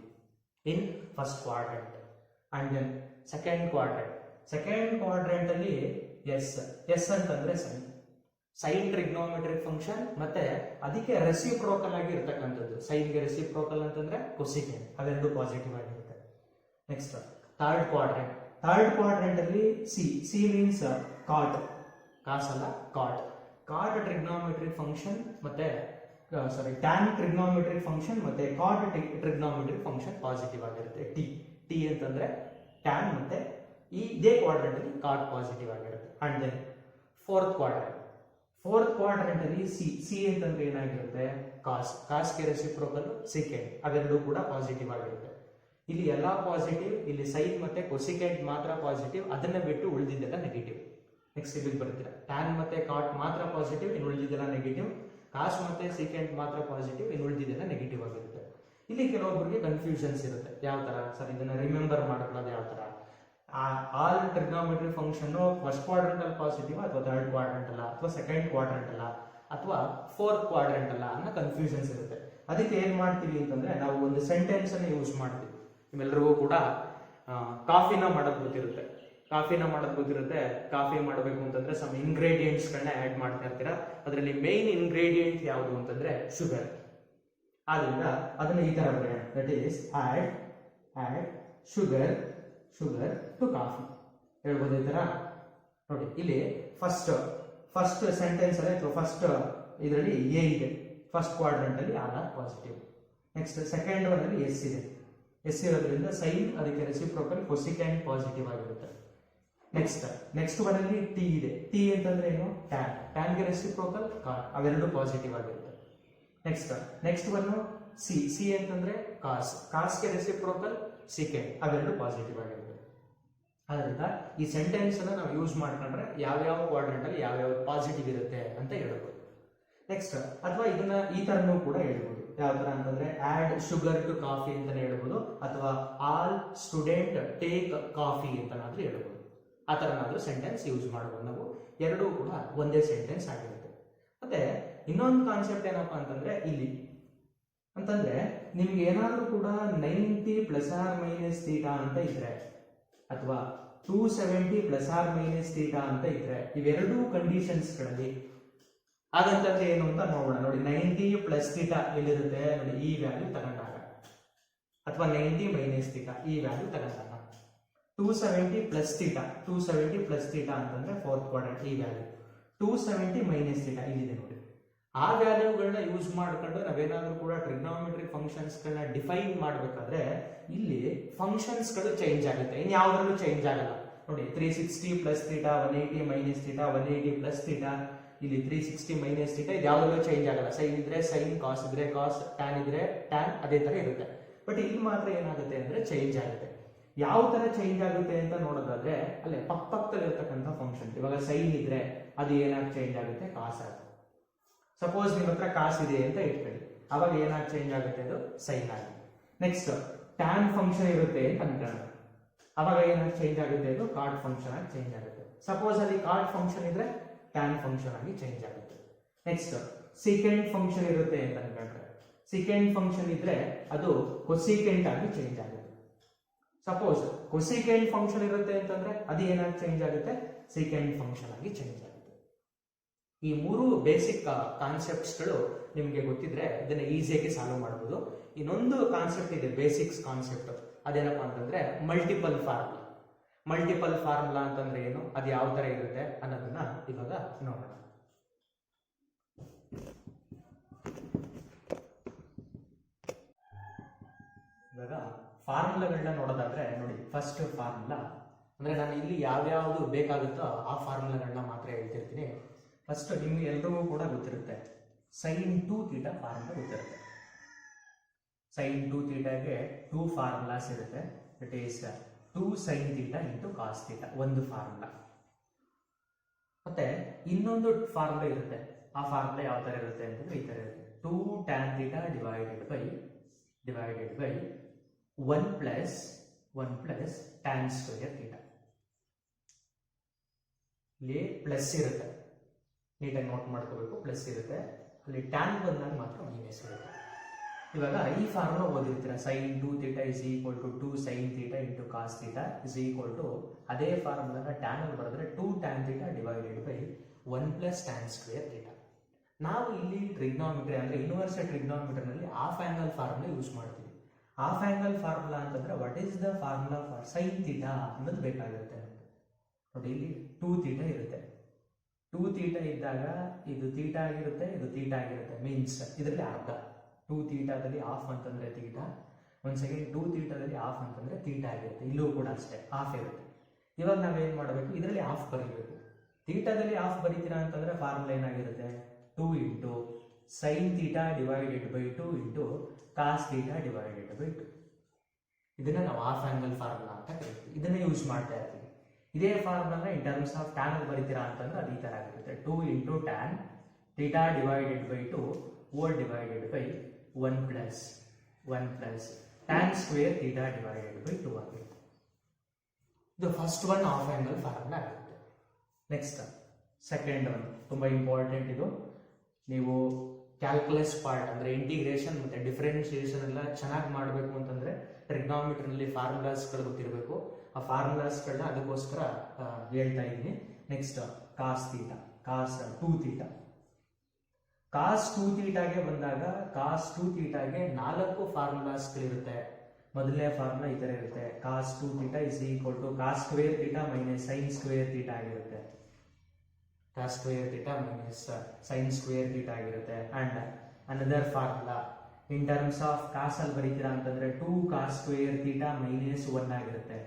in first quadrant. And then second quadrant ಅಲ್ಲಿ ಎಸ್ ಅಂತಂದ್ರೆ ಸೈನ್ ಟ್ರಿಗ್ನೋಮೆಟ್ರಿಕ್ ಫಂಕ್ಷನ್, ಮತ್ತೆ ಅದಕ್ಕೆ ರೆಸಿಪ್ರೋಕಲ್ ಆಗಿ ಇರ್ತಕ್ಕಂಥದ್ದು. ಸೈನ್ಗೆ ರೆಸಿಪ್ರೋಕಲ್ ಅಂತಂದ್ರೆ ಕೊಸಿಕೆಂಟ್, ಅವೆರಡು ಪಾಸಿಟಿವ್ ಆಗಿರುತ್ತೆ. ನೆಕ್ಸ್ಟ್ ಥರ್ಡ್ ಕ್ವಾಡ್ರೆಂಟ್ ಅಲ್ಲಿ ಸಿ ಮೀನ್ಸ್ ಕಾಟ್, ಕಾಸ್ ಅಲ್ಲ ಕಾಟ್ ಟ್ರಿಗ್ನೋಮೆಟ್ರಿಕ್ ಫಂಕ್ಷನ್, ಮತ್ತೆ ಟ್ಯಾನ್ ಟ್ರಿಗ್ನೋಮೆಟ್ರಿಕ್ ಫಂಕ್ಷನ್, ಮತ್ತೆ ಕಾಟ್ ಟ್ರಿಗ್ನೋಮೆಟ್ರಿಕ್ ಫಂಕ್ಷನ್ ಪಾಸಿಟಿವ್ ಆಗಿರುತ್ತೆ. ಟಿ ಅಂತಂದ್ರೆ ಟ್ಯಾನ್, ಮತ್ತೆ ಇದೇ ಕ್ವಾಡ್ರೆಂಟ್ ಅಲ್ಲಿ ಕಾಟ್ ಪಾಸಿಟಿವ್ ಆಗಿರುತ್ತೆ. ಅಂಡ್ ದೆನ್ ಫೋರ್ತ್ ಕ್ವಾಡ್ರೆಂಟ್ ಅಲ್ಲಿ ಸಿ ಅಂತಂದ್ರೆ ಏನಾಗಿರುತ್ತೆ ಕಾಸ್ಗೆ ರೆಸಿಪ್ರೋಕಲ್ ಸೆಕೆಂಡ್, ಅವೆರಡೂ ಕೂಡ ಪಾಸಿಟಿವ್ ಆಗಿರುತ್ತೆ. ಇಲ್ಲಿ ಎಲ್ಲಾ ಪಾಸಿಟಿವ್, ಇಲ್ಲಿ ಸೈನ್ ಮತ್ತೆ ಕೊಸಿಕೆಂಟ್ ಮಾತ್ರ ಪಾಸಿಟಿವ್, ಅದನ್ನ ಬಿಟ್ಟು ಉಳಿದಿದ್ದೆಲ್ಲ ನೆಗೆಟಿವ್. ನೆಕ್ಸ್ಟ್ ಇಲ್ಲಿ ಬರ್ತೀರಾ, ಟ್ಯಾನ್ ಮತ್ತೆ ಕಾಟ್ ಮಾತ್ರ ಪಾಸಿಟಿವ್, ಇನ್ನು ಉಳಿದಿದ್ದೆಲ್ಲ ನೆಗೆಟಿವ್. ಕಾಸ್ ಮತ್ತೆ ಸೆಕೆಂಡ್ ಮಾತ್ರ ಪಾಸಿಟಿವ್, ಇನ್ನು ಉಳಿದಿದ್ದೆಲ್ಲ ನೆಗೆಟಿವ್ ಆಗಿರುತ್ತೆ. ಇಲ್ಲಿ ಕೆಲವೊಬ್ಬರಿಗೆ ಕನ್ಫ್ಯೂಷನ್ಸ್ ಇರುತ್ತೆ, ಯಾವ ತರ ಸರ್ ಇದನ್ನ ರಿಮೆಂಬರ್ ಮಾಡ್ಕೊಳ್ಳೋದು ಯಾವ ತರ. All trigonometry function first quadrant ಅಲ್ಲಿ ಪಾಸಿಟಿವ್, ಅಥವಾ ಥರ್ಡ್ ಕ್ವಾಡ್ರೆಂಟ್ ಅಲ್ಲ, ಅಥವಾ ಸೆಕೆಂಡ್ ಕ್ವಾಡ್ರೆಂಟ್ ಅಲ್ಲ, ಅಥವಾ ಫೋರ್ತ್ ಕ್ವಾಡ್ರೆಂಟ್ ಅಲ್ಲ ಅನ್ನೋ ಕನ್ಫ್ಯೂಷನ್ಸ್ ಇರುತ್ತೆ. ಅದಕ್ಕೆ ಏನ್ ಮಾಡ್ತೀವಿ ಅಂತಂದ್ರೆ ನಾವು ಒಂದು ಸೆಂಟೆನ್ಸ್ ಅನ್ನು ಯೂಸ್ ಮಾಡ್ತೀವಿ. ನಿಮ್ಮೆಲ್ಲರಿಗೂ ಕೂಡ ಕಾಫಿನ ಮಾಡೋದು ಗೊತ್ತಿರುತ್ತೆ. ಕಾಫಿ ಮಾಡಬೇಕು ಅಂತಂದ್ರೆ ಸಮ್ ಇಂಗ್ರೀಡಿಯೆಂಟ್ಸ್ ಗಳನ್ನ ಆಡ್ ಮಾಡ್ತಾ ಇರ್ತೀರಾ. ಅದರಲ್ಲಿ ಮೇನ್ ಇಂಗ್ರೀಡಿಯೆಂಟ್ ಯಾವುದು ಅಂತಂದ್ರೆ ಶುಗರ್. ಆದ್ರಿಂದ ಅದನ್ನ ಈ ತರ ಬರೆಯೋಣ, that is add sugar to coffee ಹೇಳ್ಬೋದು ಈ ತರ. ನೋಡಿ ಇಲ್ಲಿ ಫಸ್ಟ್ ಸೆಂಟೆನ್ಸ್ ಅಲ್ಲಿ ಅಥವಾ ಫಸ್ಟ್ ಇದರಲ್ಲಿ ಎ ಇದೆ, ಫಸ್ಟ್ ಕ್ವಾಡ್ರೆಂಟ್ ಅಲ್ಲಿ are positive. Next second one ಅಲ್ಲಿ ಎಸ್ ಇದೆ, ಎಸ್ ಇರೋದ್ರಿಂದ ಸೈನ್ ಅದಕ್ಕೆ ರೆಸಿಪ್ರೋಕಲ್ ಕೊಸಿಕೆಂಟ್ ಪಾಸಿಟಿವ್ ಆಗಿರುತ್ತೆ. ನೆಕ್ಸ್ಟ್ ಒನ್ ಅಲ್ಲಿ ಟಿ ಇದೆ, ಟಿ ಅಂತಂದ್ರೆ ಏನು ಟ್ಯಾನ್ಗೆ ರೆಸಿಪ್ರೋಕಲ್ ಕಾಟ್, ಅವೆರಡು ಪಾಸಿಟಿವ್ ಆಗಿರುತ್ತೆ. ನೆಕ್ಸ್ಟ್ ಒನ್ ಸಿ ಅಂತಂದ್ರೆ ಕಾಸ್ಗೆ ರೆಸಿಪ್ರೋಕಲ್ ಸೆಕೆಂಡ್, ಅವೆರಡು ಪಾಸಿಟಿವ್ ಆಗಿರುತ್ತೆ. ಅದರಿಂದ ಈ ಸೆಂಟೆನ್ಸ್ ಅನ್ನ ನಾವು ಯೂಸ್ ಮಾಡ್ಕೊಂಡ್ರೆ ಯಾವ್ಯಾವ ಕ್ವಾಡ್ರೆಂಟ್ ಅಲ್ಲಿ ಯಾವ್ಯಾವ ಪಾಸಿಟಿವ್ ಇರುತ್ತೆ ಅಂತ ಹೇಳ್ಬೋದು. ನೆಕ್ಸ್ಟ್ ಅಥವಾ ಇದನ್ನ ಈ ತರನೂ ಕೂಡ ಹೇಳ್ಬೋದು. ಯಾವ ತರ ಅಂತಂದ್ರೆ ಆಡ್ ಶುಗರ್ ಟು ಕಾಫಿ ಅಂತಾನೆ ಹೇಳ್ಬೋದು, ಅಥವಾ ಆಲ್ ಸ್ಟೂಡೆಂಟ್ ಟೇಕ್ ಕಾಫಿ ಅಂತನಾದ್ರೂ ಹೇಳ್ಬೋದು. ಆ ತರನಾದ್ರೂ ಸೆಂಟೆನ್ಸ್ ಯೂಸ್ ಮಾಡ್ಬೋದು ನಾವು. ಎರಡೂ ಕೂಡ ಒಂದೇ ಸೆಂಟೆನ್ಸ್ ಆಗಿರುತ್ತೆ. ಮತ್ತೆ ಇನ್ನೊಂದು ಕಾನ್ಸೆಪ್ಟ್ ಏನಪ್ಪಾ ಅಂತಂದ್ರೆ ಇಲ್ಲಿ ಅಂತಂದ್ರೆ ನಿಮ್ಗೆ ಏನಾದ್ರೂ ಕೂಡ 90 ± ಥೀಟಾ ಅಂತ ಇದ್ರೆ, ಅಥವಾ 270 ± ಥೀಟಾ ಅಂತ ಇದ್ರೆ, ಇವೆರಡೂ ಕಂಡೀಷನ್ಸ್ ಗಳಲ್ಲಿ ಹಾಗಂತಂದ್ರೆ ಏನು ಅಂತ ನೋಡೋಣ. ನೋಡಿ 90 + ಥೀಟಾ ಎಲ್ಲಿರುತ್ತೆ ನೋಡಿ, ಈ ವ್ಯಾಲ್ಯೂ ತಗೊಂಡಾಗ, ಅಥವಾ 90 - ಥೀಟಾ ಈ ವ್ಯಾಲ್ಯೂ ತಗೊಂಡಾಗ, 270 + ಥೀಟಾ ಅಂತಂದ್ರೆ ಫೋರ್ತ್ ಕ್ವಾಡ್ರೆಂಟ್ ಈ ವ್ಯಾಲ್ಯೂ, 270 - ಥೀಟಾ ಇಲ್ಲಿದೆ ನೋಡಿ. ಆ ವ್ಯಾಲ್ಯೂಗಳನ್ನ ಯೂಸ್ ಮಾಡ್ಕೊಂಡು ನಾವೇನಾದ್ರೂ ಕೂಡ ಟ್ರಿಗ್ನೋಮೆಟ್ರಿಕ್ ಫಂಕ್ಷನ್ಸ್ ಗಳನ್ನ ಡಿಫೈನ್ ಮಾಡ್ಬೇಕಾದ್ರೆ ಇಲ್ಲಿ ಫಂಕ್ಷನ್ಸ್ ಗಳು ಚೇಂಜ್ ಆಗುತ್ತೆ, ಇನ್ ಯಾವ್ದ್ರಲ್ಲೂ ಚೇಂಜ್ ಆಗಲ್ಲ. ನೋಡಿ 360 + ಥೀಟಾ, 180 - ಥೀಟಾ, 180 + ಥೀಟಾ, ಇಲ್ಲಿ 360 - ಥೀಟಾ, ಇದು ಯಾವ್ದ್ರಲ್ಲೂ ಚೇಂಜ್ ಆಗಲ್ಲ. ಸೈನ್ ಇದ್ರೆ ಸೈನ್, ಕಾಸ್ ಇದ್ರೆ ಕಾಸ್, ಟ್ಯಾನ್ ಇದ್ರೆ ಟ್ಯಾನ್, ಅದೇ ತರ ಇರುತ್ತೆ. ಬಟ್ ಇಲ್ಲಿ ಮಾತ್ರ ಏನಾಗುತ್ತೆ ಅಂದ್ರೆ ಚೇಂಜ್ ಆಗುತ್ತೆ. ಯಾವ ತರ ಚೇಂಜ್ ಆಗುತ್ತೆ ಅಂತ ನೋಡೋದಾದ್ರೆ ಅಲ್ಲೇ ಪಕ್ಕದಲ್ಲಿ ಇರ್ತಕ್ಕಂಥ ಫಂಕ್ಷನ್, ಇವಾಗ ಸೈನ್ ಇದ್ರೆ ಅದು ಏನಾಗಿ ಚೇಂಜ್ ಆಗುತ್ತೆ, ಕಾಸ್ ಆಗುತ್ತೆ. ಸಪೋಸ್ ನಿಮ್ಮ ಹತ್ರ ಕಾಸ್ ಇದೆ ಅಂತ ಇಟ್ಕೊಳ್ಳಿ, ಅವಾಗ ಏನಾಗಿ ಚೇಂಜ್ ಆಗುತ್ತೆ, ಅದು ಸೈನ್ ಆಗಿ. ನೆಕ್ಸ್ಟ್ ಟ್ಯಾನ್ ಫಂಕ್ಷನ್ ಇರುತ್ತೆ ಅಂತ ಅನ್ಕೊಳ್ಳೋಣ, ಅವಾಗ ಏನಾಗಿ ಚೇಂಜ್ ಆಗುತ್ತೆ, ಅದು ಕಾರ್ಡ್ ಫಂಕ್ಷನ್ ಆಗಿ ಚೇಂಜ್ ಆಗುತ್ತೆ. ಸಪೋಸ್ ಅಲ್ಲಿ ಕಾರ್ಡ್ ಫಂಕ್ಷನ್ ಇದ್ರೆ ಟ್ಯಾನ್ ಫಂಕ್ಷನ್ ಆಗಿ ಚೇಂಜ್ ಆಗುತ್ತೆ. ನೆಕ್ಸ್ಟ್ ಸೆಕೆಂಡ್ ಫಂಕ್ಷನ್ ಇರುತ್ತೆ ಅಂತ ಅನ್ಕೊಂಡ್ರೆ, ಸೆಕೆಂಡ್ ಫಂಕ್ಷನ್ ಇದ್ರೆ ಅದು ಕೊಸಿಕೆಂಟ್ ಆಗಿ ಚೇಂಜ್ ಆಗುತ್ತೆ. ಸಪೋಸ್ ಕೊಸಿಕೆಂಟ್ ಫಂಕ್ಷನ್ ಇರುತ್ತೆ ಅಂತಂದ್ರೆ ಅದು ಏನಾಗಿ ಚೇಂಜ್ ಆಗುತ್ತೆ, ಸೆಕೆಂಡ್ ಫಂಕ್ಷನ್ ಆಗಿ ಚೇಂಜ್ ಆಗುತ್ತೆ. ಈ ಮೂರು ಬೇಸಿಕ್ ಕಾನ್ಸೆಪ್ಟ್ಸ್ ಗಳು ನಿಮ್ಗೆ ಗೊತ್ತಿದ್ರೆ ಇದನ್ನ ಈಸಿಯಾಗಿ ಸಾಲ್ವ್ ಮಾಡಬಹುದು. ಇನ್ನೊಂದು ಕಾನ್ಸೆಪ್ಟ್ ಇದೆ, ಬೇಸಿಕ್ಸ್ ಕಾನ್ಸೆಪ್ಟ್, ಅದೇನಪ್ಪಾ ಅಂತಂದ್ರೆ ಮಲ್ಟಿಪಲ್ ಫಾರ್ಮುಲಾ ಅಂತಂದ್ರೆ ಏನು, ಅದು ಯಾವ ತರ ಇರುತ್ತೆ ಅನ್ನೋದನ್ನ ಇವಾಗ ನೋಡೋಣ. ಇವಾಗ ಫಾರ್ಮುಲಾಗಳನ್ನ ನೋಡೋದಾದ್ರೆ ನೋಡಿ, ಫಸ್ಟ್ ಫಾರ್ಮುಲಾ ಅಂದ್ರೆ ನಾನು ಇಲ್ಲಿ ಯಾವ್ಯಾವ್ದು ಬೇಕಾಗುತ್ತೋ ಆ ಫಾರ್ಮುಲಾಗಳನ್ನ ಮಾತ್ರ ಹೇಳ್ತಿರ್ತೀನಿ. ಫಸ್ಟ್ ನಿಮ್ಗೆ ಎಲ್ರಿಗೂ ಕೂಡ ಗೊತ್ತಿರುತ್ತೆ, sin 2 ಥೀಟಾ ಫಾರ್ಮುಲಾ ಗೊತ್ತಿರುತ್ತೆ. sin 2 ಥೀಟಾಗೆ 2 ಫಾರ್ಮುಲಾಸ್ ಇರುತ್ತೆ. It is 2 sin theta into cos theta ಒಂದು ಫಾರ್ಮುಲಾ. ಮತ್ತೆ ಇನ್ನೊಂದು ಫಾರ್ಮುಲಾ ಇರುತ್ತೆ, ಆ ಫಾರ್ಮುಲಾ ಯಾವ ತರ ಇರುತ್ತೆ ಅಂತಂದ್ರೆ ಈ ತರ ಇರುತ್ತೆ, 2 tan theta divided by 1 plus tan square theta. ಇಲ್ಲಿ ಪ್ಲಸ್ ಇರುತ್ತೆ, ನೀಟಾಗಿ ನೋಟ್ ಮಾಡ್ಕೋಬೇಕು, ಪ್ಲಸ್ ಇರುತ್ತೆ, ಅಲ್ಲಿ ಟ್ಯಾನ್ ಬಂದಾಗ ಮಾತ್ರ ಮೈನಸ್ ಇರುತ್ತೆ. ಇವಾಗ ಈ formula ಓದಿರ್ತೀರ, sin 2 theta is equal to 2 sin theta into cos theta is equal to, ಅದೇ ಫಾರ್ಮುಲಾನ ಟ್ಯಾನ್ ಅಲ್ಲಿ ಬರೆದ್ರೆ 2 tan theta divided by 1 plus tan square theta. ನಾವು ಇಲ್ಲಿ ಟ್ರಿಗ್ನೋಮೆಟ್ರಿ ಅಂದ್ರೆ ಯೂನಿವರ್ಸಲ್ ಟ್ರಿಗ್ನೋಮೆಟ್ರಿ ನಲ್ಲಿ ಹಾಫ್ ಆಂಗಲ್ ಫಾರ್ಮುಲಾ ಯೂಸ್ ಮಾಡ್ತೀವಿ. ಹಾಫ್ ಆಂಗಲ್ ಫಾರ್ಮುಲಾ ಅಂತಂದ್ರೆ what is the formula for sin theta ಅನ್ನೋದು ಬೇಕಾಗುತ್ತೆ. ನೋಡಿ ಇಲ್ಲಿ 2 theta ಇರುತ್ತೆ, 2 theta ಇದ್ದಾಗ ಇದು ಥೀಟಾ ಆಗಿರುತ್ತೆ, ಇದು ಥೀಟಾ ಆಗಿರುತ್ತೆ, ಮೀನ್ಸ್ ಇದರಲ್ಲಿ ಅರ್ಧ. 2 ಥೀಟಾದಲ್ಲಿ ಹಾಫ್ ಅಂತಂದ್ರೆ ಥೀಟಾ, ಒಂದ್ ಸೆಕೆಂಡ್ 2 ಥೀಟಾದಲ್ಲಿ ಹಾಫ್ ಅಂತಂದ್ರೆ ಥೀಟಾ ಆಗಿರುತ್ತೆ, ಇಲ್ಲೂ ಕೂಡ ಅಷ್ಟೇ ಹಾಫ್ ಇರುತ್ತೆ. ಇವಾಗ ನಾವೇನ್ ಮಾಡಬೇಕು, ಇದರಲ್ಲಿ ಹಾಫ್ ಬರೀಬೇಕು. ಥೀಟಾದಲ್ಲಿ ಹಾಫ್ ಬರೀತೀರಾ ಅಂತಂದ್ರೆ ಫಾರ್ಮುಲಾ ಏನಾಗಿರುತ್ತೆ, 2 into sin theta divided by 2 into cos theta divided by 2. ಇದನ್ನ ನಾವು ಹಾಫ್ ಆಂಗಲ್ ಫಾರ್ಮುಲಾ ಅಂತ ಕರಿತೀವಿ, ಇದನ್ನ ಯೂಸ್ ಮಾಡ್ತಾ ಇರ್ತೀವಿ. ಇದೇ formula in terms of tan ಅಲ್ಲಿ ಬರೀತೀರಾ ಅಂತಂದ್ರೆ ಅದು ಈ ತರ ಆಗಿರುತ್ತೆ, 2 into tan theta divided by 2 whole divided by 1 plus tan square theta divided by 2 ಆಗಿರುತ್ತೆ. ಇದು first one half angle formula ಆಗುತ್ತೆ. ನೆಕ್ಸ್ಟ್ ಸೆಕೆಂಡ್ ಒನ್ ತುಂಬಾ ಇಂಪಾರ್ಟೆಂಟ್. ಇದು ನೀವು ಕ್ಯಾಲ್ಕುಲಸ್ ಪಾರ್ಟ್ ಅಂದ್ರೆ ಇಂಟಿಗ್ರೇಷನ್ ಮತ್ತೆ ಡಿಫರೆನ್ಶಿಯೇಷನ್ ಎಲ್ಲ ಚೆನ್ನಾಗಿ ಮಾಡಬೇಕು ಅಂತಂದ್ರೆ ಟ್ರಿಗ್ನೋಮೆಟ್ರಿ ನಲ್ಲಿ ಫಾರ್ಮುಲಾಸ್ಗಳು ಗೊತ್ತಿರಬೇಕು. ಆ ಫಾರ್ಮುಲಾಸ್ಗಳನ್ನ ಅದಕ್ಕೋಸ್ಕರ ಹೇಳ್ತಾ ಇದ್ದೀನಿ. ನೆಕ್ಸ್ಟ್ ಕಾಸ್ ಥೀಟಾ, ಕಾಸ್ 2 ಥೀಟಾ. ಕಾಸ್ 2 ಥೀಟಾಗೆ ಬಂದಾಗ ಕಾಸ್ 2 ಥೀಟಾಗೆ 4 ಫಾರ್ಮುಲಾಸ್ಗಳಿರುತ್ತೆ. ಮೊದಲನೇ ಫಾರ್ಮುಲಾ ಈ ತರ ಇರುತ್ತೆ, cos 2 theta is equal to cos square theta minus sine square theta ಆಗಿರುತ್ತೆ. Cos square theta minus sine square theta ಆಗಿರುತ್ತೆ. And another formula in terms of cos ಅಲ್ಲಿ ಬರೀತೀರಾ ಅಂತಂದ್ರೆ 2 ಕಾಸ್ ಸ್ಕ್ವೇರ್ ಥೀಟಾ ಮೈನಸ್ 1 ಆಗಿರುತ್ತೆ.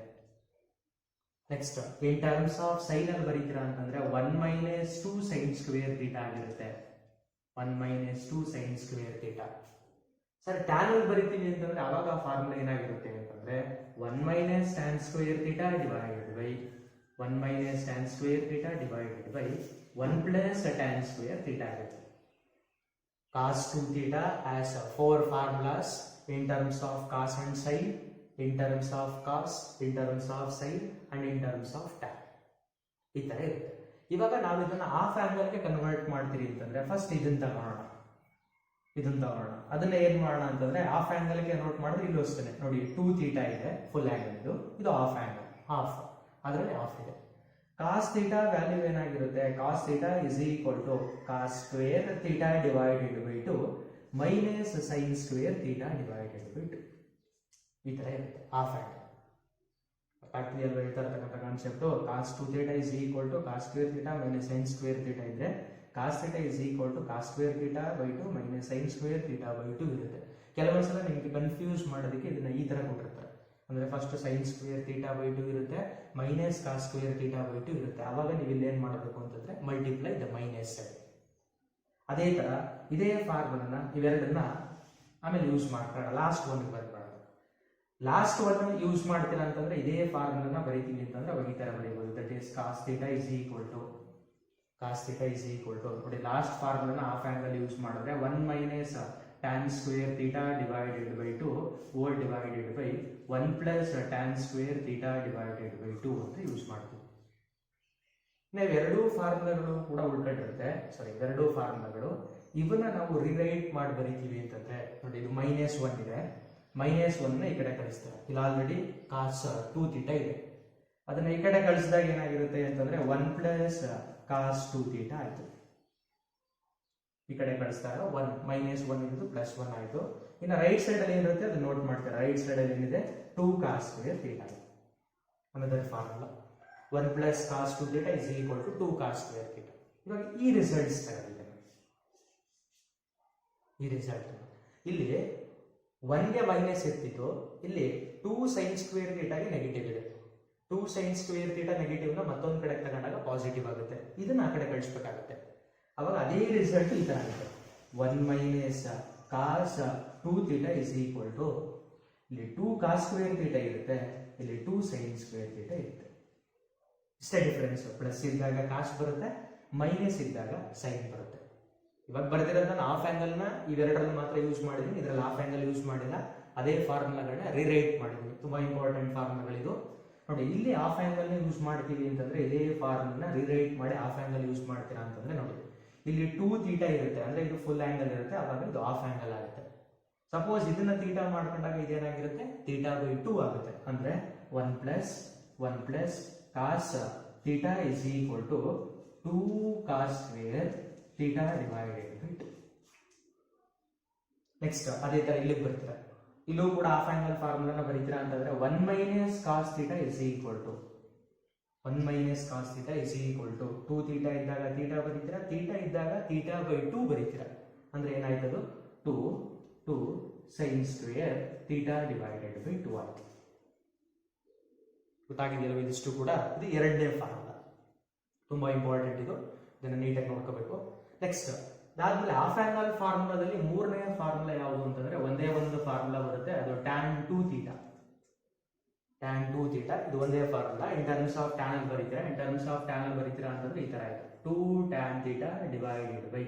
Next in terms of sign ಅಲ್ಲಿ ಬರೀತೀರಾ ಅಂತಂದ್ರೆ 1 minus 2 sine square theta ಆಗಿರುತ್ತೆ. 1 minus 2 sine square theta. Sir tan ಅಲ್ಲಿ ಬರೀತೀವಿ ಅಂತಂದ್ರೆ ಅವಾಗ ಫಾರ್ಮುಲಾ ಏನಾಗಿರುತ್ತೆ ಅಂತಂದ್ರೆ 1 minus tan square theta divided by 1 minus tan square theta divided by 1 plus tan square theta ಆಗುತ್ತೆ. Cos 2 theta as 4 formulas in terms of cos and sine, in terms of cos, in terms of sine and in terms of tan, ಈ ತರ ಇರುತ್ತೆ. ಇವಾಗ ನಾವು ಇದನ್ನ half ಆಂಗಲ್ಗೆ convert ಮಾಡ್ತೀರಿ ಅಂತಂದ್ರೆ first ಇದನ್ನ ತಗೋಣ, ಅದನ್ನ ಏನ್ ಮಾಡೋಣ ಅಂತಂದ್ರೆ ಹಾಫ್ ಆಂಗಲ್ಗೆ ಕನ್ವರ್ಟ್ ಮಾಡಿದ್ರೆ ಇಲ್ಲಿ ವಸ್ತುನೆ ನೋಡಿ 2 ಥೀಟಾ ಇದೆ ಫುಲ್ ಆಂಗಲ್, ಇದು ಹಾಫ್ ಆಂಗಲ್, ಹಾಫ್ ಅದರಲ್ಲಿ ಹಾಫ್ ಇದೆ. ಕಾಸ್ ಥೀಟಾ ವ್ಯಾಲ್ಯೂ ಏನಾಗಿರುತ್ತೆ, cos theta is equal to cos square theta divided by 2 minus sine square theta divided by 2, ಈ ತರ ಇರುತ್ತೆ ಹಾಫ್ ಆಂಗಲ್. ಫ್ಯಾಕ್ಟರಿಯಲ್ಲಿ ಹೇಳ್ತಾ ಇರ್ತಕ್ಕಂಥ concept cos 2 theta is equal to cos square theta minus sine square theta ಇದ್ರೆ cos theta is equal to cos square theta by 2 minus sine square theta by 2 ಇರುತ್ತೆ. ಕೆಲವೊಂದ್ಸಲ ನಿಮಗೆ ಕನ್ಫ್ಯೂಸ್ ಮಾಡೋದಕ್ಕೆ ಇದನ್ನ ಈ ತರ ಕೊಟ್ಟಿರ್ತಾರೆ, ಅಂದ್ರೆ first sine square theta by 2 ಇರುತ್ತೆ, minus cos square theta by 2 ಇರುತ್ತೆ. ಅವಾಗ ನೀವು ಇಲ್ಲಿ ಏನ್ ಮಾಡಬೇಕು ಅಂತಂದ್ರೆ ಮಲ್ಟಿಪ್ಲೈ ದ ಮೈನಸ್ ಸೈಡ್. ಅದೇ ತರ ಇದೇ ಫಾರ್ಮುಲಾನ ಇವೆರಡನ್ನ ಆಮೇಲೆ ಯೂಸ್ ಮಾಡ್ತಾರೆ, ಲಾಸ್ಟ್ ಒನ್ ಬರ್ಬಾರ್ದು. ಲಾಸ್ಟ್ ಒನ್ ಯೂಸ್ ಮಾಡ್ತೀರಾ ಅಂತಂದ್ರೆ ಇದೇ ಫಾರ್ಮುಲಾನ ಬರೀತೀವಿ ಅಂತಂದ್ರೆ ಅವಾಗ ಈ ತರ ಬರೀಬಹುದು, that is cos theta is equal to ನೋಡಿ ಲಾಸ್ಟ್ ಫಾರ್ಮುಲಾನ ಹಾಫ್ ಆಂಗಲ್ ಯೂಸ್ ಮಾಡಿದ್ರೆ 1 minus tan square theta divided by 2 whole divided by 1 plus tan square theta divided by 2 ಅಂತ ಯೂಸ್ ಮಾಡ್ತೀವಿ. ನಾವು ಎರಡು ಫಾರ್ಮುಲಾಗಳು ಕೂಡ ಉಳ್ಕೊಂಡಿರುತ್ತೆ, ಎರಡು ಫಾರ್ಮುಲಾಗಳು ಇವನ್ನ ನಾವು ರಿರೈಟ್ ಮಾಡಿ ಬರೀತೀವಿ ಅಂತಂದ್ರೆ ನೋಡಿ ಇದು -1 ಇದೆ, -1 ಈ ಕಡೆ ಕಳಿಸ್ತಾರೆ. ಇಲ್ಲಿ ಆಲ್ರೆಡಿ ಕಾಸ್ 2 ಥೀಟಾ ಇದೆ, ಅದನ್ನ ಈ ಕಡೆ ಕಳಿಸಿದಾಗ ಏನಾಗಿರುತ್ತೆ ಅಂತಂದ್ರೆ 1 ಪ್ಲಸ್ ಕಾಸ್ 2 ಥೀಟಾ ಆಯ್ತು. ಈ ಕಡೆ ಕಳಿಸಿದಾಗ -1 ಇದ್ದು +1 ಆಯ್ತು. ಇನ್ನು ರೈಟ್ ಸೈಡ್ ಅಲ್ಲಿ ಏನಿರುತ್ತೆ ಅದು ನೋಟ್ ಮಾಡ್ತಾರೆ. ರೈಟ್ ಸೈಡ್ ಅಲ್ಲಿ ಏನಿದೆ 2 ಕಾಸ್ ಸ್ಕ್ವೇರ್ ಥೀಟಾ ಅನ್ನೋದರ formula 1 plus cos 2 theta is equal to 2 cos square theta. ಇವಾಗ ಈ ರಿಸಲ್ಟ್ಸ್ ತಗೊಂಡಿದ್ದೇನೆ, ಈ ರಿಸಲ್ಟ್ ಇಲ್ಲಿ 1ಗೆ ಮೈನಸ್ ಇರ್ತಿತ್ತು, ಇಲ್ಲಿ 2 ಸೈನ್ ಸ್ಕ್ವೇರ್ ಥೀಟಾಗೆ ನೆಗೆಟಿವ್ ಇದೆ. 2 ಸೈನ್ ಸ್ಕ್ವೇರ್ ಥೀಟಾ ನೆಗೆಟಿವ್ ನ ಮತ್ತೊಂದು ಕಡೆ ತಗೊಂಡಾಗ ಪಾಸಿಟಿವ್ ಆಗುತ್ತೆ, ಇದನ್ನ ಆ ಕಡೆ ಕಳಿಸ್ಬೇಕಾಗುತ್ತೆ. ಅವಾಗ ಅದೇ ರಿಸಲ್ಟ್ ಈ ತರ ಆಗುತ್ತೆ, 1 minus cos 2 theta is equal to ಇಲ್ಲಿ 2 ಕಾಸ್ ಸ್ಕ್ವೇರ್ ಥೀಟಾ ಇರುತ್ತೆ, ಇಲ್ಲಿ 2 ಸೈನ್ ಸ್ಕ್ವೇರ್ ಥೀಟಾ ಇರುತ್ತೆ. ಇಷ್ಟೇ ಡಿಫರೆನ್ಸ್. ಪ್ಲಸ್ ಇದ್ದಾಗ ಕಾಸ್ ಬರುತ್ತೆ, ಮೈನಸ್ ಇದ್ದಾಗ ಸೈನ್ ಬರುತ್ತೆ. ಇವಾಗ ಬರ್ದಿರೋದನ್ನ ಹಾಫ್ ಆಂಗಲ್ನ ಇವೆರಡರಲ್ಲಿ ಮಾತ್ರ ಯೂಸ್ ಮಾಡಿದ್ದೀನಿ, ಇದರಲ್ಲಿ ಹಾಫ್ ಆಂಗಲ್ ಯೂಸ್ ಮಾಡಿಲ್ಲ. ಅದೇ ಫಾರ್ಮುಲಾಗಳನ್ನ ರಿರೈಟ್ ಮಾಡಿದ್ದೀನಿ. ತುಂಬಾ ಇಂಪಾರ್ಟೆಂಟ್ ಫಾರ್ಮುಲಾಗಳಿದು ನೋಡಿ. ಇಲ್ಲಿ ಹಾಫ್ ಆಂಗಲ್ ಯೂಸ್ ಮಾಡ್ತೀವಿ ಅಂತಂದ್ರೆ ಇದೇ ಫಾರ್ಮುಲಾ ರಿರೈಟ್ ಮಾಡಿ ಹಾಫ್ ಆಂಗಲ್ ಯೂಸ್ ಮಾಡ್ತೀರಾ ಅಂತಂದ್ರೆ ನೋಡಿ, ಇಲ್ಲಿ 2 θ ಇರುತ್ತೆ, ಅಂದ್ರೆ ಇದು ಫುಲ್ ಆಂಗಲ್ ಇರುತ್ತೆ, ಅವಾಗ ಇದು ಹಾಫ್ ಆಂಗಲ್ ಆಗುತ್ತೆ. ಸಪೋಸ್ ಇದನ್ನ θ ಮಾಡ್ಕೊಂಡಾಗ ಇದೇನಾಗಿರುತ್ತೆ, θ/2 ಆಗುತ್ತೆ. ಅಂದ್ರೆ 1 plus cos θ is equal to 2 cos square θ divided by 2. Next ಅದೇ ತರ ಇಲ್ಲಿಗೆ ಬರ್ತೀರಾ, ಇಲ್ಲೂ ಕೂಡ ಹಾಫ್ ಆಂಗಲ್ ಫಾರ್ಮುಲಾನ ಬರೀತೀರಾ ಅಂತಂದ್ರೆ 1 minus cos θ is equal to 1 minus cos θ is equal to 2 θ ಇದ್ದಾಗ θ ಬರೀತೀರಾ, θ ಇದ್ದಾಗ θ/2 ಬರೀತೀರಾ. ಅಂದ್ರೆ ಏನಾಯ್ತದು 2 ಸೈನ್ ಸ್ಕ್ವೇರ್ θ ಡಿವೈಡೆಡ್ ಬೈ 2 ಆಯ್ತು. ಗೊತ್ತಾಗಿದೆಯಲ್ಲ ಇದಿಷ್ಟು ಕೂಡ. ಇದು ಎರಡನೇ ಫಾರ್ಮುಲಾ, ತುಂಬಾ ಇಂಪಾರ್ಟೆಂಟ್ ಇದು, ಇದನ್ನ ನೀಟಾಗಿ ನೋಡ್ಕೋಬೇಕು. ನೆಕ್ಸ್ಟ್ ಅದಾದ್ಮೇಲೆ ಹಾಫ್ ಆಂಗಲ್ ಫಾರ್ಮುಲಾದಲ್ಲಿ ಮೂರನೇ ಫಾರ್ಮುಲಾ ಯಾವುದು ಅಂತಂದ್ರೆ ಒಂದೇ ಒಂದು ಫಾರ್ಮುಲಾ ಬರುತ್ತೆ, ಅದು tan 2θ. tan 2θ ಇದು ಒಂದೇ formula. In terms of tan ಅಲ್ಲಿ ಬರೀತೀರಾ, ಇನ್ ಟರ್ಮ್ಸ್ ಆಫ್ tan ಅಲ್ಲಿ ಬರೀತೀರಾ ಅಂತಂದ್ರೆ ಈ ತರ ಇದೆ, 2 tan θ divided by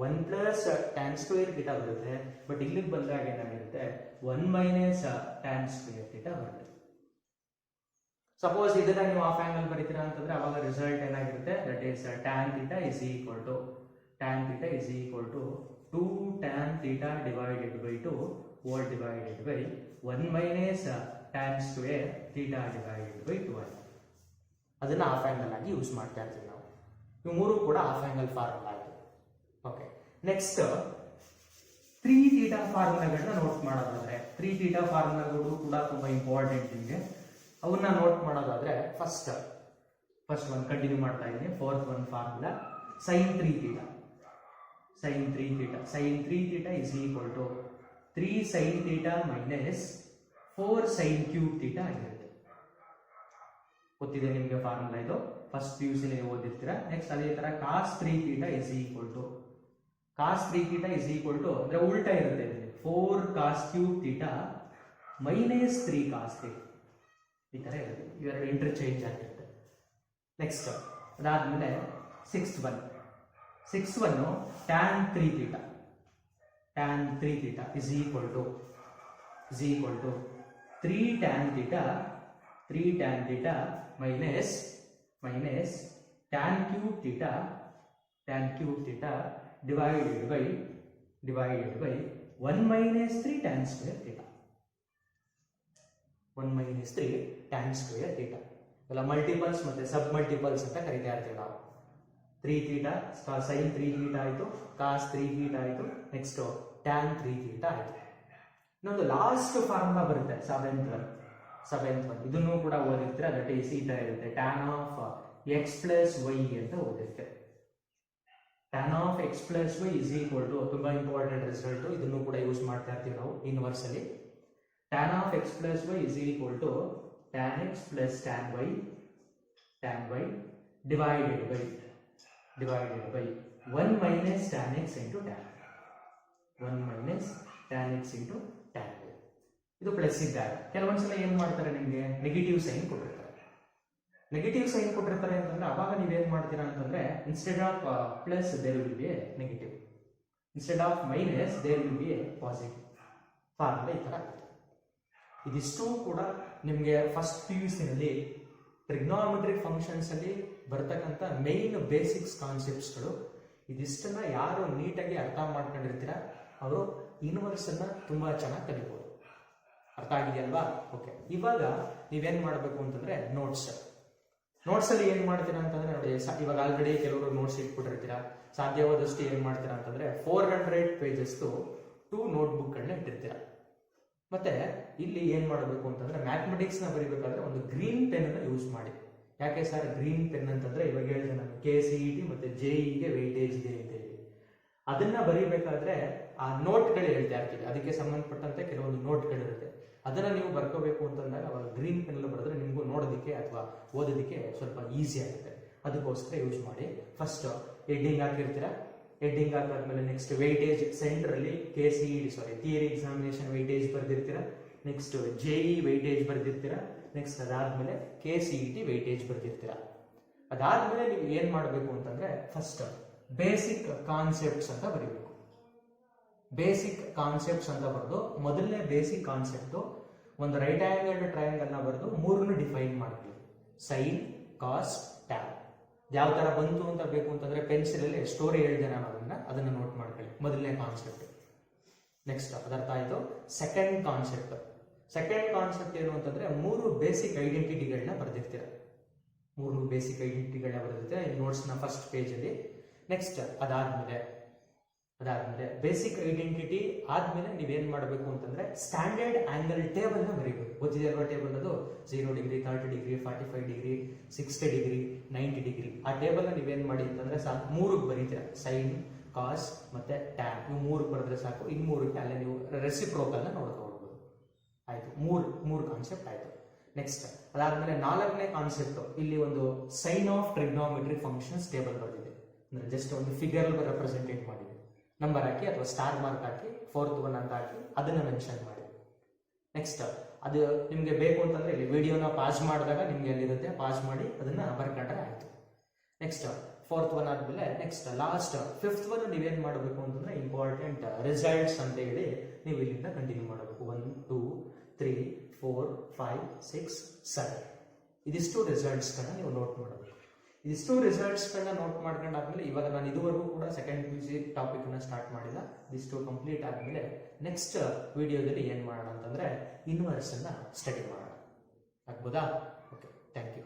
1 plus tan square θ ಬರುತ್ತೆ. ಬಟ್ ಇಲ್ಲಿಗೆ ಬಂದಾಗ ಏನಾಗಿರುತ್ತೆ 1 ಮೈನಸ್ tan ಸ್ಕ್ವೇರ್ θ ಬರುತ್ತೆ. ಸಪೋಸ್ ಇದನ್ನ ನೀವು ಹಾಫ್ ಆಂಗಲ್ ಬರೀತೀರಾ ಅಂತಂದ್ರೆ ಅವಾಗ ರಿಸಲ್ಟ್ ಏನಾಗಿರುತ್ತೆ, that is tan θ is equal to 2 tan θ divided by 2 whole divided by 1 minus tan square θ divided by 2 ಆಯ್ತು. ಅದನ್ನ ಹಾಫ್ ಆಂಗಲ್ ಆಗಿ ಯೂಸ್ ಮಾಡ್ತಾ ಇರ್ತೀವಿ ನಾವು. ಇವು ಮೂರು ಕೂಡ ಹಾಫ್ ಆಂಗಲ್ ಫಾರ್ಮುಲಾ ಆಯ್ತು. ಓಕೆ, ನೆಕ್ಸ್ಟ್ 3θ ಫಾರ್ಮುಲಾಗಳನ್ನ ನೋಟ್ ಮಾಡೋದಾದ್ರೆ 3θ ಫಾರ್ಮುಲಾಗಳು ಕೂಡ ತುಂಬಾ ಇಂಪಾರ್ಟೆಂಟ್ ನಿಮಗೆ. ಅವನ್ನ ನೋಟ್ ಮಾಡೋದಾದ್ರೆ ಫಸ್ಟ್ ಒಂದು ಕಂಟಿನ್ಯೂ ಮಾಡ್ತಾ ಇದ್ದೀನಿ. ಫೋರ್ತ್ ಒಂದು formula sin 3θ. sin 3θ is equal to 3 sin θ minus 4 sin cube θ ಆಗಿರುತ್ತೆ. ಗೊತ್ತಿದೆ ನಿಮಗೆ ಫಾರ್ಮುಲಾ ಇದು, ಫಸ್ಟ್ PUC ನೀವು ಓದಿರ್ತೀರಾ. ನೆಕ್ಸ್ಟ್ ಅದೇ ತರ cos 3θ ಇಸ್ ಈಕ್ವಲ್ ಟು ಅಂದ್ರೆ ಉಲ್ಟಾ ಇರುತ್ತೆ ಇದರಲ್ಲಿ 4 cos ಕ್ಯೂಬ್ θ ಮೈನಸ್ 3 cos θ ಈ ತರ ಇರುತ್ತೆ. ಇವೆರಡು ಇಂಟರ್ಚೇಂಜ್ ಆಗಿರುತ್ತೆ. ನೆಕ್ಸ್ಟ್ ಅದಾದ್ಮೇಲೆ six one tan 3θ is equal to 3 tan θ minus tan cube θ divided by 1 minus 3 tan square θ. 1 minus 3 tan square θ. ಎಲ್ಲ ಮಲ್ಟಿಪಲ್ಸ್ ಮತ್ತೆ ಸಬ್ ಮಲ್ಟಿಪಲ್ಸ್ ಅಂತ ಕರಿತಾ ಇರ್ತೀವಿ ನಾವು. 3θ sin 3θ ಆಯ್ತು, cos 3θ ಆಯ್ತು, ನೆಕ್ಸ್ಟ್ tan 3θ ಆಯ್ತು. ಇನ್ನೊಂದು ಲಾಸ್ಟ್ ಫಾರ್ಮುಲಾ ಬರುತ್ತೆ ಸೆವೆಂತ್ ಒನ್ ಇದನ್ನು ಕೂಡ ಓದಿರ್ತೀರ. ದಟ್ ಈಸ್ ಈ ತರ ಇರುತ್ತೆ, tan of x plus y ಅಂತ ಓದಿರ್ತೀರ. tan of x plus y is equal to, ತುಂಬಾ ಇಂಪಾರ್ಟೆಂಟ್ ರಿಸಲ್ಟ್, ಇದನ್ನು ಕೂಡ ಯೂಸ್ ಮಾಡ್ತಾ ಇರ್ತೀವಿ ನಾವು ಇನ್ವರ್ಸ್ ಅಲ್ಲಿ. tan of x plus y is equal to tan x plus tan y divided by 1 minus tan x into tan 1 minus tan x into tan y. ಇದು plus ಇದ್ದಾಗ ಕೆಲವೊಂದ್ಸಲ ಏನ್ ಮಾಡ್ತಾರೆ, ನಿಮಗೆ ನೆಗೆಟಿವ್ ಸೈನ್ ಕೊಟ್ಟಿರ್ತಾರೆ ಅಂತಂದ್ರೆ ಅವಾಗ ನೀವೇನ್ ಮಾಡ್ತೀರಾ ಅಂತಂದ್ರೆ instead of plus there will be a negative, instead of minus there will be a positive. Formula ಈ ತರ. ಇದಿಷ್ಟು ಕೂಡ ನಿಮಗೆ ಫಸ್ಟ್ PUC ನಲ್ಲಿ ಟ್ರಿಗ್ನೋಮೆಟ್ರಿಕ್ ಫಂಕ್ಷನ್ಸ್ ಅಲ್ಲಿ ಬರ್ತಕ್ಕಂಥ ಮೇನ್ ಬೇಸಿಕ್ಸ್ ಕಾನ್ಸೆಪ್ಟ್ಸ್ಗಳು. ಇದಿಷ್ಟನ್ನ ಯಾರು ನೀಟಾಗಿ ಅರ್ಥ ಮಾಡ್ಕೊಂಡಿರ್ತೀರ ಅವರು ಇನ್ವರ್ಸ್ ಅನ್ನ ತುಂಬಾ ಚೆನ್ನಾಗಿ ಕಲಿಬಹುದು. ಅರ್ಥ ಆಗಿದೆಯಲ್ವಾ? ಓಕೆ, ಇವಾಗ ನೀವೇನ್ ಮಾಡಬೇಕು ಅಂತಂದ್ರೆ ನೋಟ್ಸ್ ಅಲ್ಲಿ ಏನ್ ಮಾಡ್ತೀರಾ ಅಂತಂದ್ರೆ ನೋಡಿ, ಇವಾಗ ಆಲ್ರೆಡಿ ಕೆಲವರು ನೋಟ್ಸ್ ಇಟ್ಬಿಟ್ಟಿರ್ತೀರಾ. ಸಾಧ್ಯವಾದಷ್ಟು ಏನ್ ಮಾಡ್ತೀರಾ ಅಂತಂದ್ರೆ 400 pages 2 ನೋಟ್ಬುಕ್ ಗಳನ್ನ ಇಟ್ಟಿರ್ತೀರಾ. ಮತ್ತೆ ಇಲ್ಲಿ ಏನ್ ಮಾಡಬೇಕು ಅಂತಂದ್ರೆ ಮ್ಯಾಥಮೆಟಿಕ್ಸ್ ನ ಬರೀಬೇಕಾದ್ರೆ ಒಂದು ಗ್ರೀನ್ ಪೆನ್ ಅನ್ನ ಯೂಸ್ ಮಾಡಿ. ಯಾಕೆ ಸರ್ ಗ್ರೀನ್ ಪೆನ್ ಅಂತಂದ್ರೆ ಇವಾಗ ಹೇಳಿದೆ ನಾನು KCET ಮತ್ತೆ JEE ವೆಯ್ಟೇಜ್ ಇದೆ ಅಂತ ಹೇಳಿ. ಅದನ್ನ ಬರೀಬೇಕಾದ್ರೆ ಆ ನೋಟ್ಗಳು ಹೇಳ್ತಾ ಇರ್ತೀವಿ, ಅದಕ್ಕೆ ಸಂಬಂಧಪಟ್ಟಂತೆ ಕೆಲವೊಂದು ನೋಟ್ಗಳಿರುತ್ತೆ. ಅದನ್ನ ನೀವು ಬರ್ಕೋಬೇಕು ಅಂತಂದಾಗ ಅವಾಗ ಗ್ರೀನ್ ಪೆನ್ ಬರೆದ್ರೆ ನಿಮ್ಗೂ ನೋಡೋದಕ್ಕೆ ಅಥವಾ ಓದೋದಕ್ಕೆ ಸ್ವಲ್ಪ ಈಸಿ ಆಗುತ್ತೆ. ಅದಕ್ಕೋಸ್ಕರ ಯೂಸ್ ಮಾಡಿ. ಫಸ್ಟ್ ಹೆಡ್ಡಿಂಗ್ ಹಾಕಿರ್ತೀರಾ, ಹೆಡ್ಡಿಂಗ್ ಹಾಕಾದ್ಮೇಲೆ ನೆಕ್ಸ್ಟ್ ವೆಯ್ಟೇಜ್ ಸೆಂಟರ್ ಅಲ್ಲಿ ಥಿಯರಿ ಎಕ್ಸಾಮಿನೇಷನ್ ವೆಯ್ಟೇಜ್ ಬರ್ದಿರ್ತೀರಾ, ನೆಕ್ಸ್ಟ್ JEE ವೆಯ್ಟೇಜ್ ಬರ್ದಿರ್ತೀರಾ, ನೆಕ್ಸ್ಟ್ ಅದಾದ್ಮೇಲೆ KCET ವೆಯ್ಟೇಜ್ ಬರ್ದಿರ್ತೀರಾ. ಅದಾದ್ಮೇಲೆ ನೀವು ಏನ್ ಮಾಡಬೇಕು ಅಂತಂದ್ರೆ ಫಸ್ಟ್ ಬೇಸಿಕ್ ಕಾನ್ಸೆಪ್ಟ್ಸ್ ಅಂತ ಬರೀಬೇಕು. ಬೇಸಿಕ್ ಕಾನ್ಸೆಪ್ಟ್ಸ್ ಅಂತ ಬರೆದು ಮೊದಲನೇ ಬೇಸಿಕ್ ಕಾನ್ಸೆಪ್ಟು ಒಂದು ರೈಟ್ ಆಂಗಲ್ಡ್ ಟ್ರಯಾಂಗಲ್ನ ಬರೆದು ಮೂರನ್ನು ಡಿಫೈನ್ ಮಾಡ್ತೀವಿ. ಸೈನ್, ಕಾಸ್, ಟ್ಯಾನ್. ಯಾವ ಥರ ಬಂತು ಅಂತ ಬೇಕು ಅಂತಂದ್ರೆ ಪೆನ್ಸಿಲಲ್ಲಿ ಸ್ಟೋರಿ ಹೇಳಿದೆ ನಾನು, ಅದನ್ನು ನೋಟ್ ಮಾಡ್ಕೊಳ್ಳಿ. ಮೊದಲನೇ ಕಾನ್ಸೆಪ್ಟ್. ನೆಕ್ಸ್ಟ್ ಅದರ್ಥ ಆಯಿತು. ಸೆಕೆಂಡ್ ಕಾನ್ಸೆಪ್ಟ್ ಏನು ಅಂತಂದ್ರೆ ಮೂರು ಬೇಸಿಕ್ ಐಡೆಂಟಿಟಿಗಳನ್ನ ಬರೆದಿರ್ತೀರ. ಮೂರು ಬೇಸಿಕ್ ಐಡೆಂಟಿಟಿಗಳನ್ನ ಬರೆದಿರ್ತೀರ ನೋಟ್ಸ್ನ ಫಸ್ಟ್ ಪೇಜಲ್ಲಿ. ನೆಕ್ಸ್ಟ್ ಅದಾದ್ಮೇಲೆ ಬೇಸಿಕ್ ಐಡೆಂಟಿಟಿ ಆದ್ಮೇಲೆ ನೀವೇನ್ ಮಾಡಬೇಕು ಅಂತಂದ್ರೆ ಸ್ಟ್ಯಾಂಡರ್ಡ್ ಆಂಗಲ್ ಟೇಬಲ್ ನ ಬರೀಬೇಕು. ಗೊತ್ತಿದೆ ಅಲ್ವಾ ಟೇಬಲ್? ಅದು 0 degree, 30 degree, 45 degree, 60 degree, 90 degree. ಆ ಟೇಬಲ್ ನ ನೀವೇನ್ ಮಾಡಿ ಅಂತಂದ್ರೆ ಸಾಕು, ಮೂರಕ್ಕೆ ಬರೀತೀರ. ಸೈನ್, ಕಾಸ್ ಮತ್ತೆ ಟ್ಯಾನ್, ನೀವು ಮೂರಕ್ಕೆ ಬರೆದ್ರೆ ಸಾಕು. ಇನ್ನು ಮೂರಕ್ಕೆ ಅಲ್ಲೇ ನೀವು ರೆಸಿಪ್ರೋಕಲ್ ನ ನೋಡ್ಕೊಳ್ಬಹುದು. ಆಯ್ತು, ಮೂರು ಕಾನ್ಸೆಪ್ಟ್ ಆಯ್ತು. ನೆಕ್ಸ್ಟ್ ಅದಾದ್ಮೇಲೆ ನಾಲ್ಕನೇ ಕಾನ್ಸೆಪ್ಟ್, ಇಲ್ಲಿ ಒಂದು sign of trigonometry functions table ಬರೆದಿದೆ. ಅಂದ್ರೆ ಜಸ್ಟ್ ಒಂದು ಫಿಗರ್ ರೆಪ್ರೆಸೆಂಟೇಟ್ ಮಾಡಿದೆ. ನಂಬರ್ ಹಾಕಿ ಅಥವಾ ಸ್ಟಾರ್ ಮಾರ್ಕ್ ಹಾಕಿ 4th one ಅಂತ ಹಾಕಿ ಅದನ್ನ ಮೆನ್ಷನ್ ಮಾಡಿ. ನೆಕ್ಸ್ಟ್ ಅದು ನಿಮ್ಗೆ ಬೇಕು ಅಂತಂದ್ರೆ ಇಲ್ಲಿ ವಿಡಿಯೋನ ಪಾಸ್ ಮಾಡಿದಾಗ ನಿಮ್ಗೆ ಎಲ್ಲಿರುತ್ತೆ ಪಾಸ್ ಮಾಡಿ ಅದನ್ನ ಬರ್ಕೊಂಡ್ರೆ ಆಯ್ತು. ನೆಕ್ಸ್ಟ್ 4th one ಆದ್ಮೇಲೆ ನೆಕ್ಸ್ಟ್ ಲಾಸ್ಟ್ 5th one ನೀವೇನ್ ಮಾಡಬೇಕು ಅಂತಂದ್ರೆ ಇಂಪಾರ್ಟೆಂಟ್ ರಿಸಲ್ಟ್ಸ್ ಅಂತ ಹೇಳಿ ನೀವು ಇಲ್ಲಿಂದ ಕಂಟಿನ್ಯೂ ಮಾಡಬೇಕು. 1 2 3 4 5 6 7 ಇದಿಷ್ಟು ರಿಸಲ್ಟ್ಸ್ ಗಳನ್ನ ನೀವು ನೋಟ್ ಮಾಡಬೇಕು. ಇದಿಷ್ಟು ರಿಸಲ್ಟ್ಸ್ ಗಳನ್ನ ನೋಟ್ ಮಾಡ್ಕೊಂಡಾದ್ಮೇಲೆ ಇವಾಗ ನಾನು ಇದುವರೆಗೂ ಕೂಡ ಸೆಕೆಂಡ್ PUC ಟಾಪಿಕ್ ನ ಸ್ಟಾರ್ಟ್ ಮಾಡಿಲ್ಲ. ಇದಿಷ್ಟು ಕಂಪ್ಲೀಟ್ ಆದ್ಮೇಲೆ ನೆಕ್ಸ್ಟ್ ವಿಡಿಯೋದಲ್ಲಿ ಏನ್ ಮಾಡೋಣ ಅಂತಂದ್ರೆ ಇನ್ವರ್ಸ್ ಅನ್ನ ಸ್ಟಡಿ ಮಾಡೋಣ. ಆಗ್ಬೋದಾ? Okay, thank you.